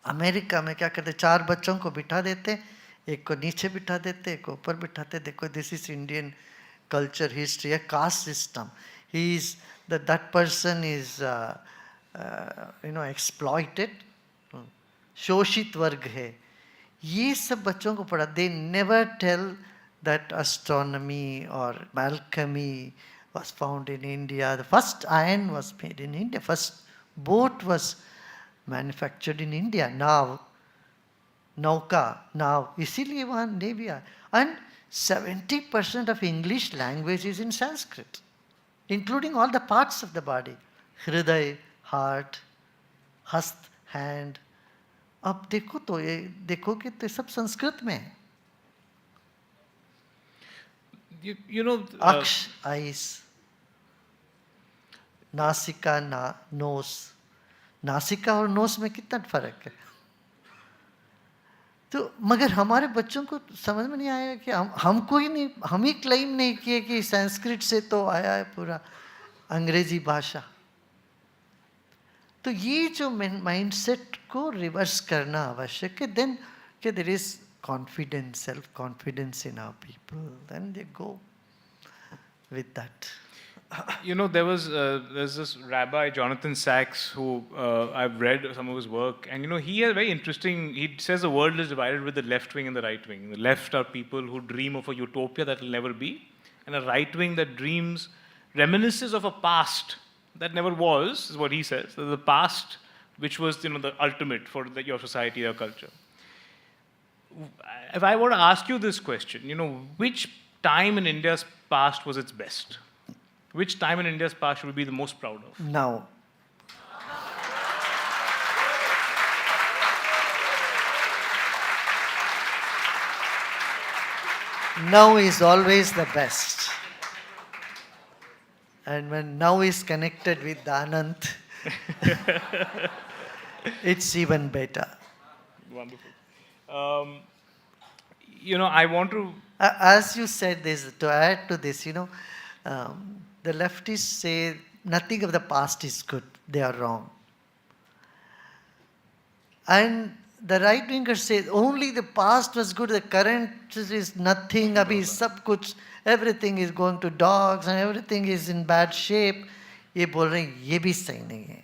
America में क्या करते, 4 बच्चों को बिठा देते, एक को नीचे बिठा देते, एक को ऊपर बिठाते. देखो, this is Indian culture, history, a caste system. That person is exploited. शोषित वर्ग है. ये सब बच्चों को पढ़ा. They never tell that astronomy or alchemy was found in India. The first iron was made in India. First boat was manufactured in India. Now, Nauka, now, इसीलिए वहाँ नेवी है. And 70% of English language is in Sanskrit, including all the parts of the body. Hriday, heart, hast, hand. अब देखो तो ये देखो कि तो सब संस्कृत में है. You know, अक्ष, eyes, नासिका, नोस. नासिका और नोस में कितना फर्क है. तो मगर हमारे बच्चों को समझ में नहीं आया कि हमको ही नहीं, हम ही क्लेम नहीं किए कि संस्कृत से तो आया है पूरा अंग्रेजी भाषा. तो ये जो माइंडसेट को रिवर्स करना आवश्यक है. देन कि there is confidence, self confidence in our people, then they go with that. You know, there's this Rabbi Jonathan Sachs who I've read some of his work, and you know he has very interesting. He says the world is divided with the left wing and the right wing. The left are people who dream of a utopia that will never be, and a right wing that dreams reminiscences of a past that never was, is what he says. The past, which was the ultimate for your society, your culture. If I were to ask you this question, which time in India's past was its best? Which time in India's past should we be the most proud of? Now. Now is always the best. And when now is connected with the Anant, it's even better. Wonderful. I want to... As you said this, to add to this, the leftists say nothing of the past is good. They are wrong. And the right wingers say only the past was good, the current is nothing, abhi sab kuch, everything is going to dogs and everything is in bad shape. ये बोल रहे हैं ये भी सही नहीं है.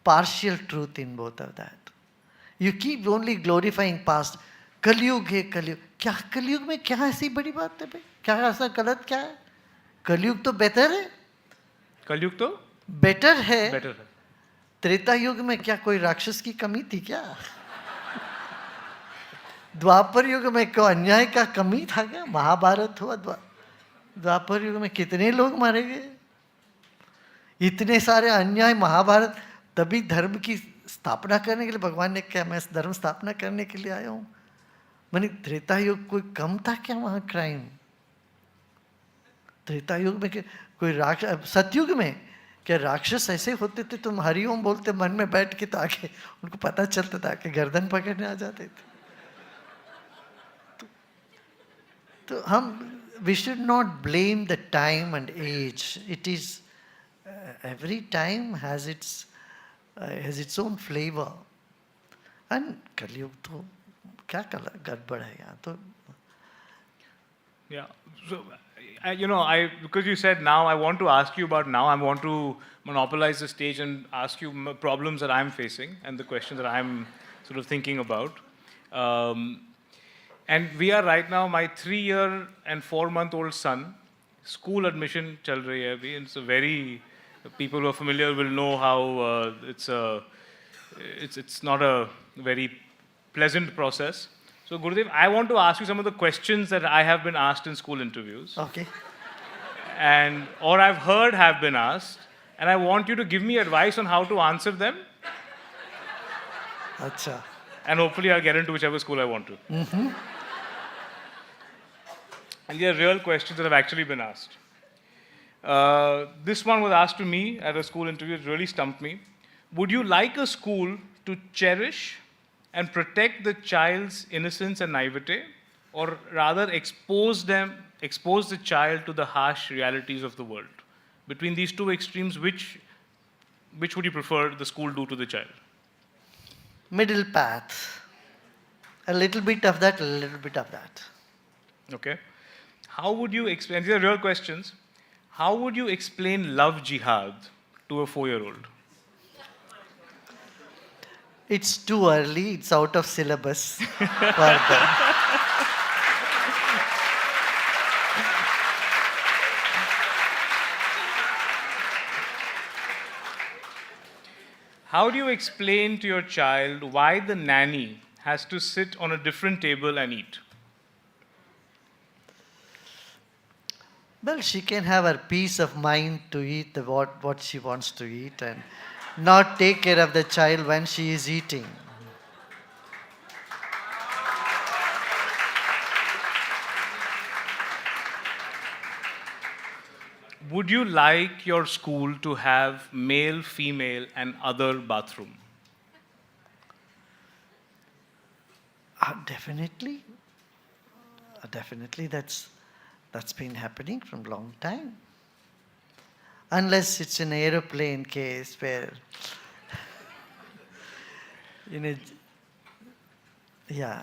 Partial truth in both of that. You keep only glorifying past. कलयुग है कलयुग. क्या कलयुग में क्या ऐसी बड़ी बात है भाई? क्या ऐसा गलत क्या है? कलयुग तो बेहतर है. कलयुग तो बेटर है. बेटर है. त्रेता युग में क्या कोई राक्षस की कमी थी क्या? द्वापर युग में कोई अन्याय का कमी था क्या? महाभारत हुआ, द्वापर युग में कितने लोग मारे गए, इतने सारे अन्याय. महाभारत तभी धर्म की स्थापना करने के लिए भगवान ने क्या, मैं धर्म स्थापना करने के लिए आया हूँ. मैंने त्रेता युग कोई कम था क्या वहाँ क्राइम? त्रेता युग में कोई राक्षस, सतयुग में क्या राक्षस ऐसे होते थे, तुम हरिओम बोलते मन में बैठ के तो आके उनको पता चलता था कि गर्दन पकड़ने आ जाते थे. तो हम we should not blame the time and age. It is every time has its own flavor. And कलयुग तो क्या गड़बड़ है यहाँ तो. Yeah. So, because you said now, I want to ask you about now. I want to monopolize the stage and ask you problems that I'm facing and the questions that I'm sort of thinking about. And we are right now, my 3-year and 4-month-old son, school admission chal rahi hai abhi. It's a very, people who are familiar will know how it's not a very pleasant process. So Gurudev, I want to ask you some of the questions that I have been asked in school interviews. Okay. Or I've heard have been asked, and I want you to give me advice on how to answer them. Acha. And hopefully I'll get into whichever school I want to. Mm-hmm. And these are real questions that have actually been asked. This one was asked to me at a school interview. It really stumped me. Would you like a school to cherish and protect the child's innocence and naivete, or rather expose the child to the harsh realities of the world? Between these two extremes, which would you prefer the school do to the child? Middle path. A little bit of that, a little bit of that. Okay. How would you explain, these are real questions, how would you explain love jihad to a 4-year-old? It's too early. It's out of syllabus for them. How do you explain to your child why the nanny has to sit on a different table and eat? Well, she can have her peace of mind to eat what she wants to eat and not take care of the child when she is eating. Would you like your school to have male, female, and other bathroom? Definitely. Definitely, that's been happening from long time. Unless it's an aeroplane case where, you know, yeah.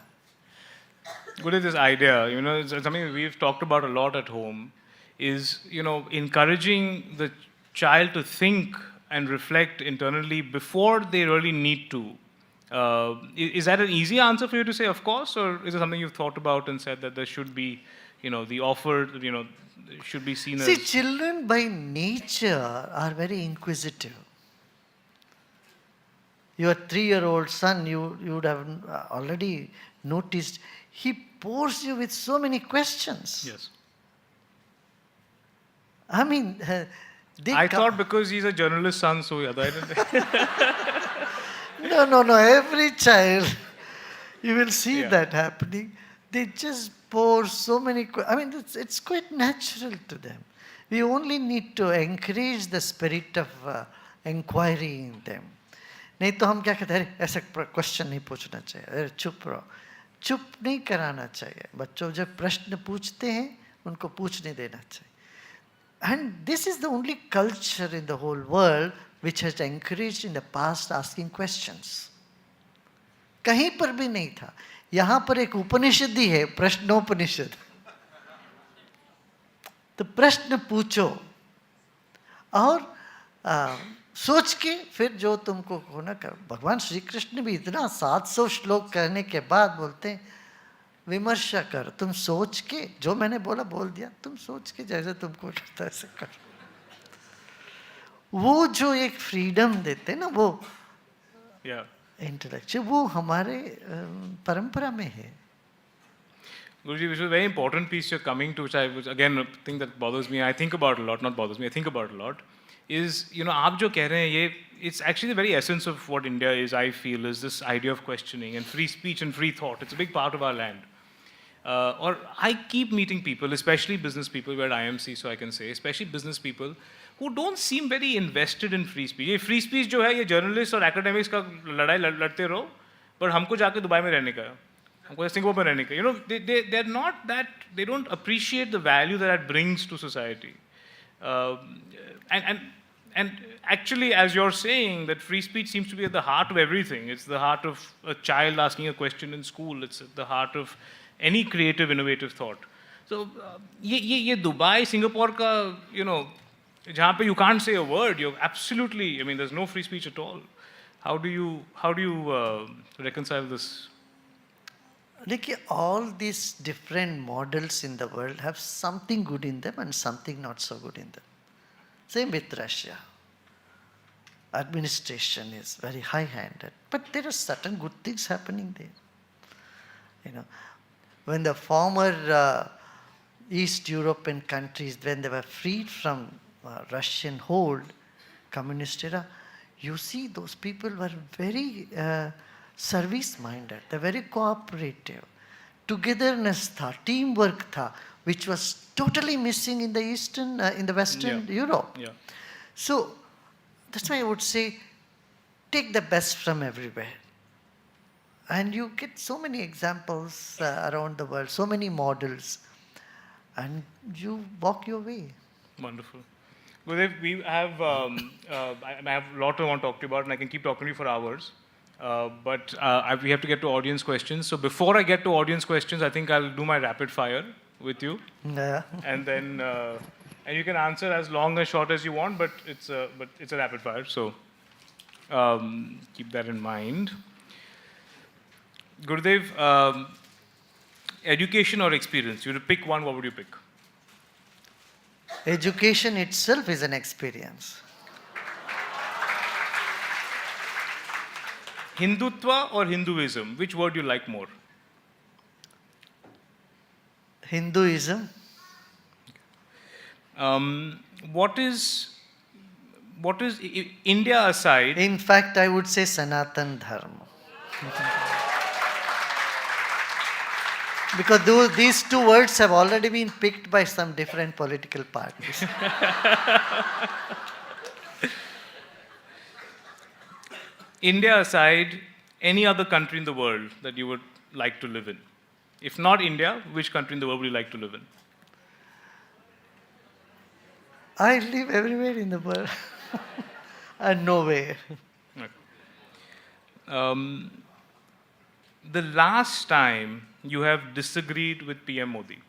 What is this idea? It's something we've talked about a lot at home. Is encouraging the child to think and reflect internally before they really need to. Is that an easy answer for you to say, of course, or is it something you've thought about and said that there should be, the offer, should be seen See, as... children by nature are very inquisitive. Your 3-year-old son, you would have already noticed, he pours you with so many questions. Yes. I mean, I thought because he's a journalist's son, so yeah, I didn't... No. Every child, you will see Yeah. that happening. They just pour so many. I mean, it's quite natural to them. We only need to encourage the spirit of inquiry in them. नहीं तो हम क्या कहते हैं, ऐसा question नहीं पूछना चाहिए, अरे चुप रहो, चुप नहीं कराना चाहिए. बच्चों जब प्रश्न पूछते हैं उनको पूछने देना चाहिए. And this is the only culture in the whole world which has encouraged in the past asking questions. कहीं पर भी नहीं था. यहाँ पर एक उपनिषद ही है, प्रश्नोपनिषद. तो प्रश्न पूछो और सोच के फिर जो तुमको होना कर. भगवान श्री कृष्ण भी इतना 700 श्लोक कहने के बाद बोलते हैं विमर्श कर, तुम सोच के, जो मैंने बोला बोल दिया, तुम सोच के जैसे तुमको लगता है ऐसे करो. वो जो एक फ्रीडम देते ना, वो इंटेलेक्चुअल, वो हमारे परंपरा में है. Guruji, which is a very important piece you're coming to, which again, a thing that bothers me, I think about a lot, not bothers me, I think about a lot, is, आप जो कह रहे हैं, ये, it's actually the very essence of what India is, I feel, is this idea of questioning and free speech and free thought. It's a big part of our land. Or I keep meeting people, especially business people, we're at IMC, so I can say, especially business people, who don't seem very invested in free speech. ये free speech जो है, ये journalists और academics का लड़ाई लड़ते रहो, पर हमको जाके दुबई में रहने का है, हमको सिंगापुर में रहने का. They're not that, they don't appreciate the value that brings to society. And actually, as you're saying, that free speech seems to be at the heart of everything. It's the heart of a child asking a question in school. It's at the heart of any creative, innovative thought. So, ये Dubai, Singapore का, जहाँ पे you can't say a word, you're absolutely, I mean, there's no free speech at all. How do you reconcile this? देखिए, all these different models in the world have something good in them and something not so good in them. Same with Russia. Administration is very high-handed, but there are certain good things happening there. When the former East European countries, when they were freed from Russian hold, communist era, you see those people were very service-minded. They're very cooperative. Togetherness tha, teamwork tha, which was totally missing in the Western Europe. Yeah. So that's why I would say, take the best from everywhere. And you get so many examples around the world, so many models, and you walk your way. Wonderful. Gurudev, we have, I have a lot I want to talk to you about, and I can keep talking to you for hours. But we have to get to audience questions. So before I get to audience questions, I think I'll do my rapid fire with you. Yeah. And then, and you can answer as long or short as you want, but it's a rapid fire. So keep that in mind. Gurudev, education or experience? You would pick one, what would you pick? Education itself is an experience. Hindutva or Hinduism? Which word do you like more? Hinduism. What is India aside? In fact, I would say Sanatan Dharma. Because these two words have already been picked by some different political parties. India aside, any other country in the world that you would like to live in? If not India, which country in the world would you like to live in? I live everywhere in the world. And nowhere. Okay. The last time you have disagreed with PM Modi?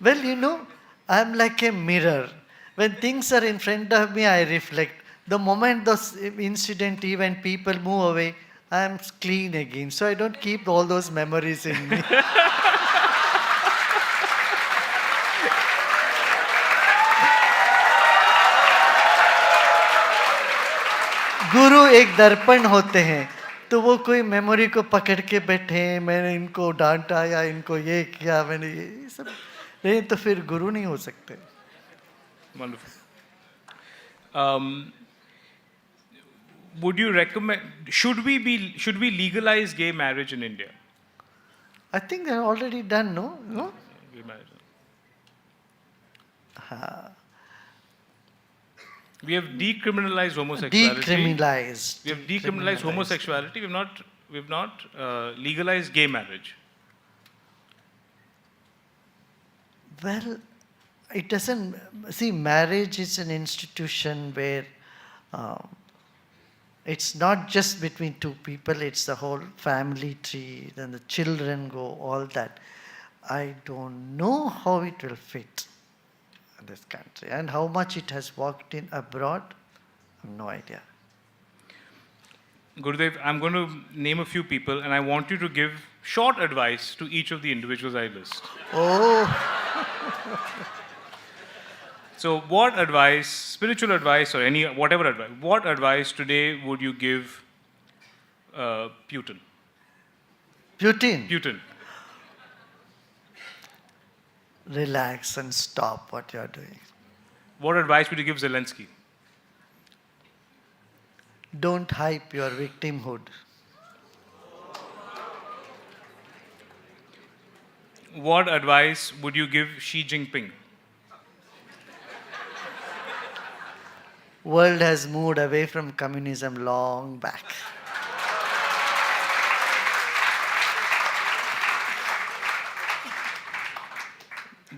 Well, you know, I'm like a mirror. When things are in front of me, I reflect. The moment those incident, event, people move away, I'm clean again. So I don't keep all those memories in me. गुरु एक दर्पण होते हैं, तो वो कोई memory को पकड़ के बैठे हैं, मैंने इनको डांटा या इनको ये किया, मैंने ये सब, नहीं तो फिर गुरु नहीं हो सकते. Wonderful. Would you recommend? Should we legalize gay marriage in India? I think they're already done, no? No? Gay marriage. We have decriminalized homosexuality. Decriminalized. We have decriminalized homosexuality. We've not legalized gay marriage. Well, it doesn't. See, marriage is an institution where it's not just between two people, it's the whole family tree, then the children go, all that. I don't know how it will fit in this country and how much it has worked in abroad. I have no idea. Gurudev, I'm going to name a few people and I want you to give short advice to each of the individuals I list. Oh. So what advice, spiritual advice or any, whatever advice, what advice today would you give Putin? Putin. Putin. Relax and stop what you are doing. What advice would you give Zelensky? Don't hype your victimhood. What advice would you give Xi Jinping? World has moved away from communism long back.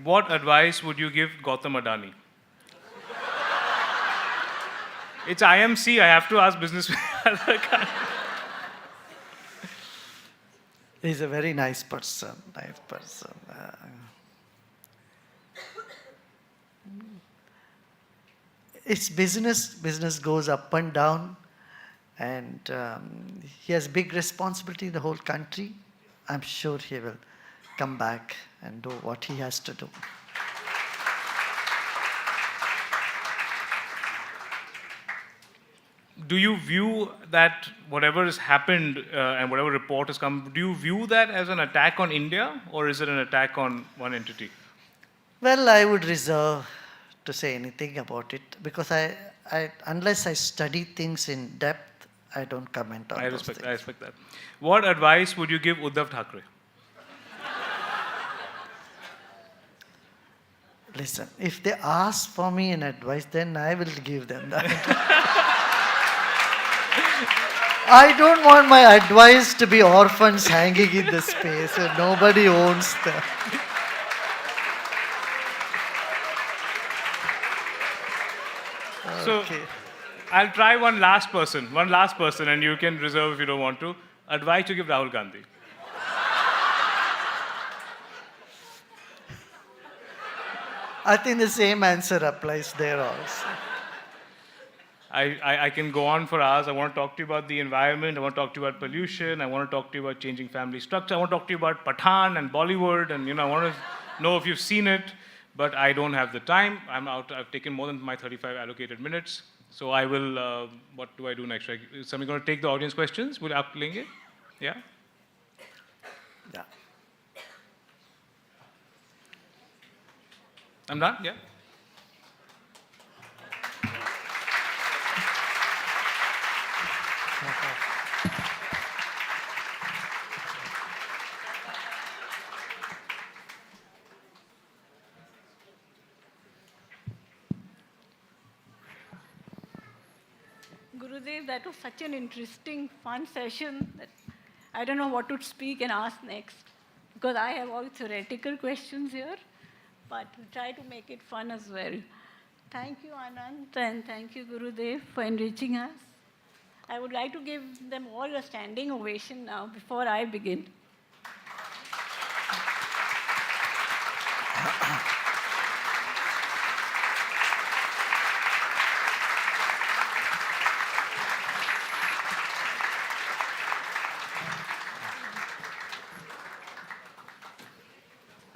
What advice would you give Gautam Adani? It's IMC, I have to ask business. He's a very nice person, It's business. Business goes up and down, and he has big responsibility in the whole country. I'm sure he will come back and do what he has to do. Do you view that whatever has happened and whatever report has come, do you view that as an attack on India or is it an attack on one entity? Well, I would reserve to say anything about it because unless I study things in depth, I don't comment on those things. I respect that. What advice would you give Uddhav Thackeray? Listen, if they ask for me an advice, then I will give them that. I don't want my advice to be orphans hanging in the space where nobody owns them. So, Okay. I'll try one last person, and you can reserve if you don't want to. Advice to give Rahul Gandhi. I think the same answer applies there also. I can go on for hours. I want to talk to you about the environment. I want to talk to you about pollution. I want to talk to you about changing family structure. I want to talk to you about Pathan and Bollywood. And, I want to know if you've seen it. But I don't have the time. I'm out. I've taken more than my 35 allocated minutes. So I will, what do I do next? Is somebody going to take the audience questions? Will aap lenge? Yeah? Yeah. I'm done? Yeah? Gurudev, that was such an interesting, fun session that I don't know what to speak and ask next, because I have all theoretical questions here, but we'll try to make it fun as well. Thank you, Anant, and thank you, Gurudev, for enriching us. I would like to give them all a standing ovation now before I begin.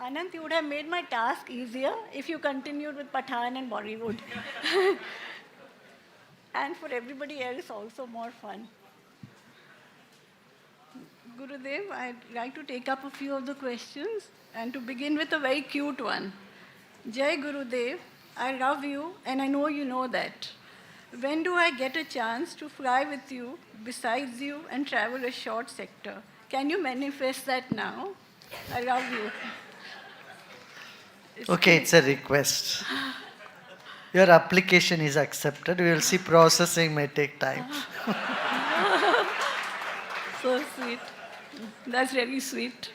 Anant, you would have made my task easier if you continued with Pathan and Bollywood. And for everybody else, also more fun. Gurudev, I'd like to take up a few of the questions and to begin with a very cute one. Jai Gurudev, I love you and I know you know that. When do I get a chance to fly with you, besides you, and travel a short sector? Can you manifest that now? I love you. Okay, it's a request. Your application is accepted. We will see processing may take time. So sweet. That's really sweet.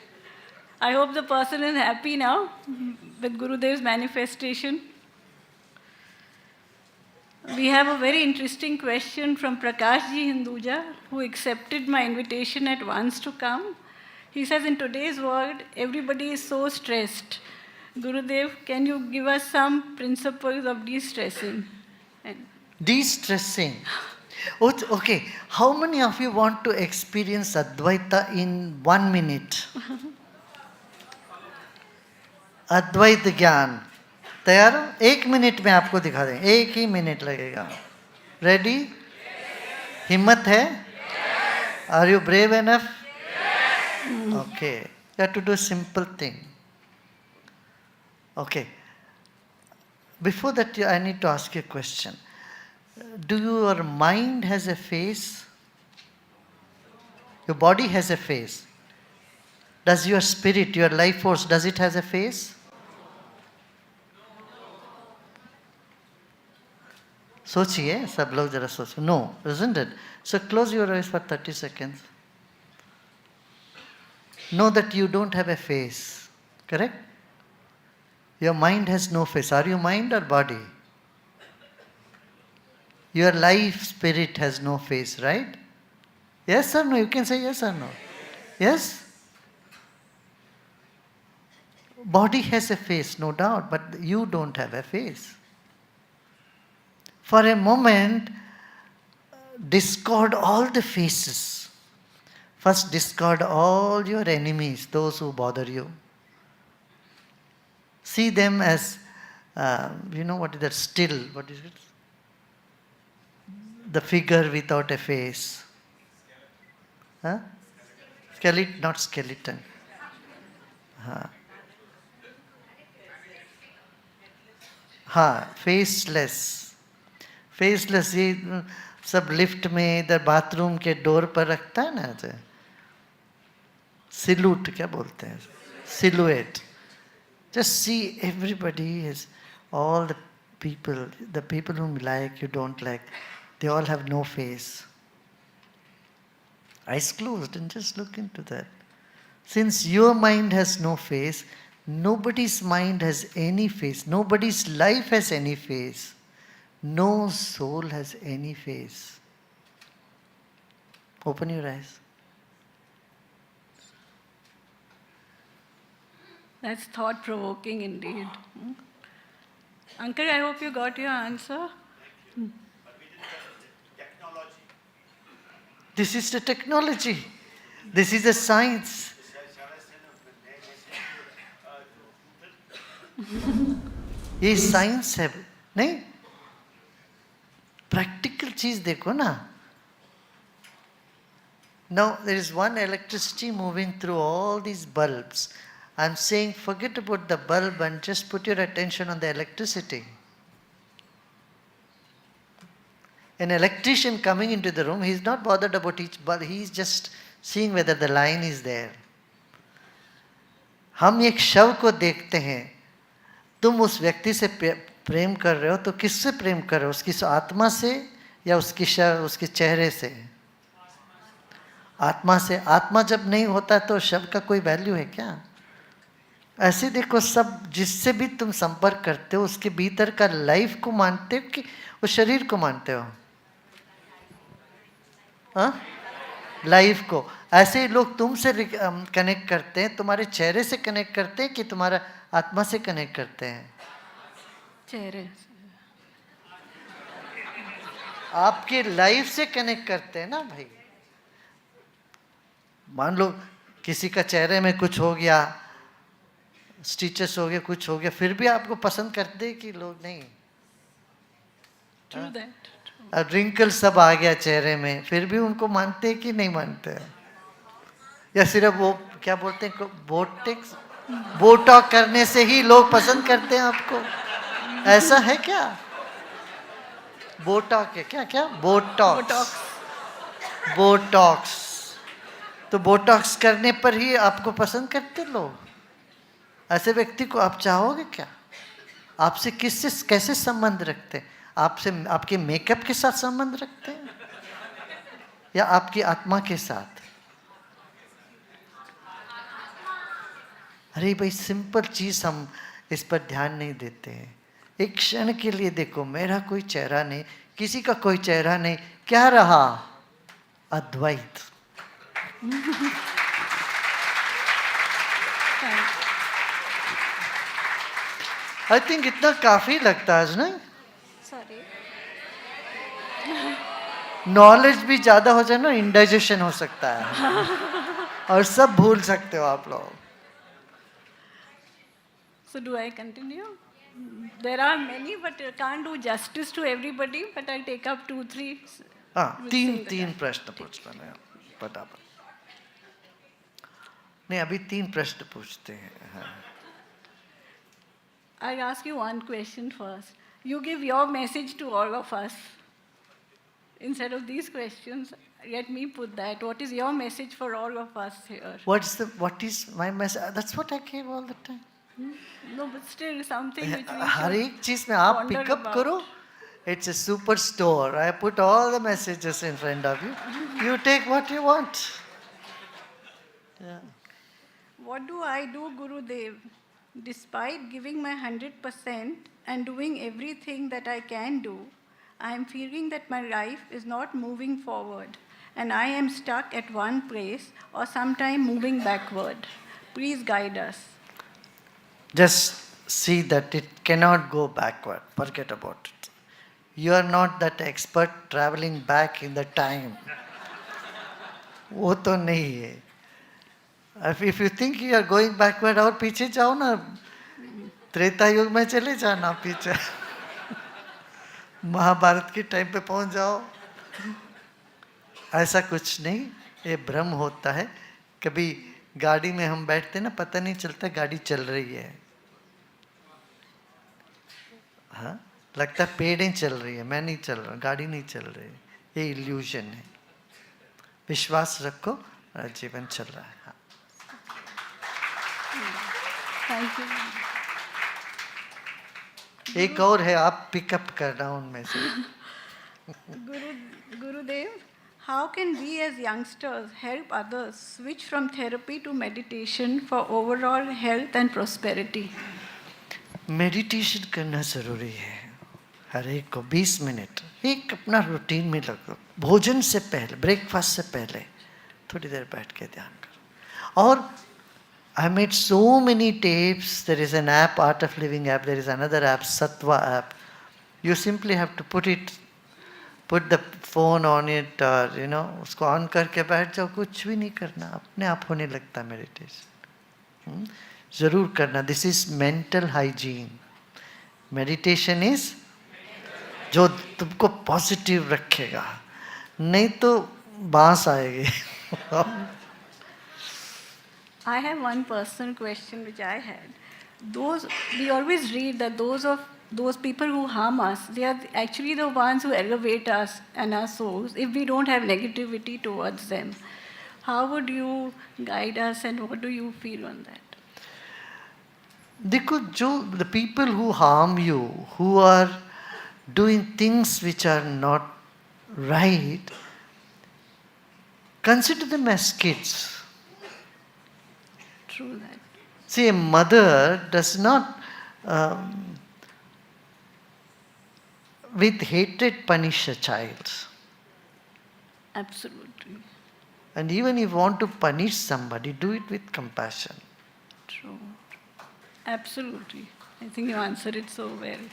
I hope the person is happy now with Gurudev's manifestation. We have a very interesting question from Prakashji Hinduja, who accepted my invitation at once to come. He says, in today's world, everybody is so stressed. Gurudev, can you give us some principles of de-stressing? De-stressing. Okay, how many of you want to experience Advaita in 1 minute? अद्वैत ज्ञान तैयार हो? 1 minute में आपको दिखा दें, 1 ही minute लगेगा. Ready? हिम्मत है? Are you brave enough? Okay, you have to do a simple thing. Okay. Before that, I need to ask you a question. Do your mind has a face? Your body has a face. Does your spirit, your life force, does it has a face? सोचिए सब लोग जरा सोचो. No, isn't it? So close your eyes for 30 seconds. Know that you don't have a face. Correct? Your mind has no face. Are you mind or body? Your life spirit has no face, right? Yes or no? You can say yes or no. Yes? Body has a face, no doubt, but you don't have a face. For a moment, discard all the faces. First, discard all your enemies, those who bother you. See them as, what is that? Still, what is it? The figure without a face. Huh? Skeleton, not skeleton. Faceless. Faceless ये सब lift में इधर bathroom के door पर रखता है ना, सिलूट क्या बोलते हैं, silhouette. Just see everybody is, all the people whom you like, you don't like, they all have no face. Eyes closed and just look into that. Since your mind has no face, nobody's mind has any face, nobody's life has any face. No soul has any face. Open your eyes. That's thought-provoking indeed. Uncle, I hope you got your answer. This is the technology. This is the science. ये science है नहीं, practical चीज देखो ना. Now there is one electricity moving through all these bulbs. I'm saying forget about the bulb and just put your attention on the electricity. An electrician coming into the room, he's not bothered about each bulb, he's just seeing whether the line is there. हम एक शव को देखते हैं. तुम उस व्यक्ति से प्रेम कर रहे हो तो किससे प्रेम कर रहे हो? उसकी आत्मा से या उसके चेहरे से? आत्मा से. आत्मा जब नहीं होता तो शव का कोई वैल्यू है क्या? ऐसे देखो, सब जिससे भी तुम संपर्क करते हो उसके भीतर का लाइफ को मानते हो कि उस शरीर को मानते हो? हाँ, लाइफ को. ऐसे ही लोग तुमसे कनेक्ट करते हैं, तुम्हारे चेहरे से कनेक्ट करते हैं कि तुम्हारा आत्मा से कनेक्ट करते हैं? चेहरे. आपके लाइफ से कनेक्ट करते हैं ना भाई. मान लो किसी का चेहरे में कुछ हो गया, स्टिचेस हो गया, कुछ हो गया, फिर भी आपको पसंद करते कि लोग नहीं? True that. अब रिंकल सब आ गया चेहरे में, फिर भी उनको मानते कि नहीं मानते? या सिर्फ वो क्या बोलते हैं, बोटॉक्स करने से ही लोग पसंद करते हैं आपको? ऐसा है क्या? बोटॉक्स है क्या? क्या बोटॉक्स? बोटॉक्स. तो बोटॉक्स करने पर ही आपको पसंद करते लोग? ऐसे व्यक्ति को आप चाहोगे क्या? आपसे किससे कैसे संबंध रखते हैं? आपसे आपके मेकअप के साथ संबंध रखते हैं या आपकी आत्मा के साथ? अरे भाई, सिंपल चीज हम इस पर ध्यान नहीं देते हैं. एक क्षण के लिए देखो, मेरा कोई चेहरा नहीं, किसी का कोई चेहरा नहीं, क्या रहा? अद्वैत. आई थिंक इतना काफी लगता है नहीं? Sorry. नॉलेज भी ज्यादा हो जाए ना, इंडाइजेशन हो सकता है और सब भूल सकते हो आप लोग. So do I continue? There are many, but I can't do justice to everybody. But I'll take up 2-3. हाँ, तीन प्रश्न पूछ लेना फटाफट. नहीं, अभी 3 प्रश्न पूछते हैं. हाँ. I'll ask you one question first. You give your message to all of us. Instead of these questions, let me put that. What is your message for all of us here? What is my message? That's what I give all the time. No, but still something which we her should एक चीज में आप ponder pickup about. करो. It's a super store. I put all the messages in front of you. You take what you want. Yeah. What do I do, Gurudev? Despite giving my 100% and doing everything that I can do, I am feeling that my life is not moving forward and I am stuck at one place or sometime moving backward. Please guide us. Just see that it cannot go backward. Forget about it. You are not that expert traveling back in the time. वो तो नहीं है. If you think you are going backward, और पीछे जाओ ना, त्रेता युग में चले जाना पीछे. महाभारत के टाइम पे पहुंच जाओ. ऐसा कुछ नहीं, ये भ्रम होता है. कभी गाड़ी में हम बैठते ना, पता नहीं चलता गाड़ी चल रही है. हाँ, लगता है पेड़ें चल रही है, मैं नहीं चल रहा, गाड़ी नहीं चल रही. ये इल्यूजन है. विश्वास रखो, जीवन चल रहा है. हाँ. Thank you. एक और है, आप पिकअप करना उनमें से. Gurudev, how can we as youngsters help others switch from therapy to meditation for overall health and prosperity? Meditation करना ज़रूरी है. हर एक को 20 मिनट एक अपना रूटीन में लगो. भोजन से पहले, ब्रेकफास्ट से पहले थोड़ी देर बैठ के ध्यान करो. और I made so many tapes. There is an app, Art of Living app. There is another app, Sattva app. You simply have to put it put the phone on it or उसको on करके बैठ जाओ, कुछ भी नहीं करना, अपने आप होने लगता मेडिटेशन। जरूर करना। This is mental hygiene. Meditation is जो तुमको पॉजिटिव रखेगा, नहीं तो बांस आएगी। I have one personal question which I had. We always read that those people who harm us, they are actually the ones who elevate us and our souls if we don't have negativity towards them. How would you guide us and what do you feel on that? देखो, जो the people who harm you, who are doing things which are not right, consider them as kids. True that. See, a mother does not with hatred punish a child. Absolutely. And even if you want to punish somebody, do it with compassion. True. Absolutely. I think you answered it so well.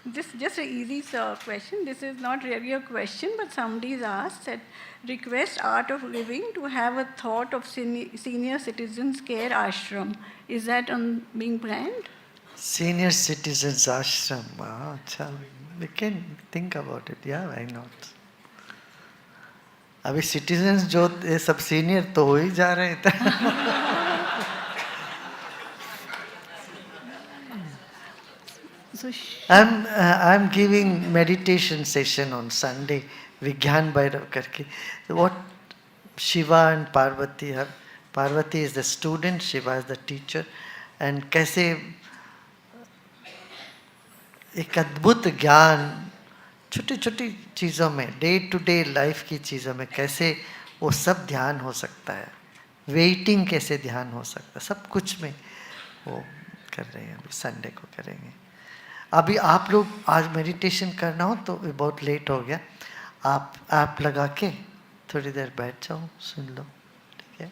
This just an easy question. This is not really a question, but somebody's asked that request Art of Living to have a thought of senior citizens care ashram. Is that on being planned? Senior citizens ashram. Wow, we can think about it. Yeah, why not? अभी citizens जो ये सब senior तो हो ही जा रहे हैं। I'm giving meditation session on Sunday, Vigyan Bhairav karke. What Shiva and Parvati have. Parvati is the student, Shiva is the teacher, and कैसे एक अद्भुत ज्ञान छोटी छोटी चीज़ों में, डे टू डे लाइफ की चीज़ों में कैसे वो सब ध्यान हो सकता है, वेटिंग कैसे ध्यान हो सकता है, सब कुछ में वो कर रहे हैं। अभी संडे को करेंगे। अभी आप लोग आज मेडिटेशन करना हो तो बहुत लेट हो गया, आप ऐप लगा के थोड़ी देर बैठ जाओ, सुन लो, ठीक है?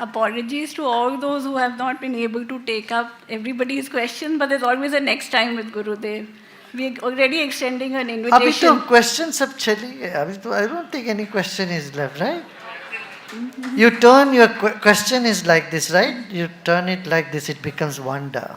Apologies to all those who have not been able to take up everybody's question, but there's always a next time with Gurudev. We are already extending an अभी invitation. तो क्वेश्चन सब चली गए, अभी तो I don't think any question is left, right? You turn your question is like this, right? You turn it like this, it becomes wonder.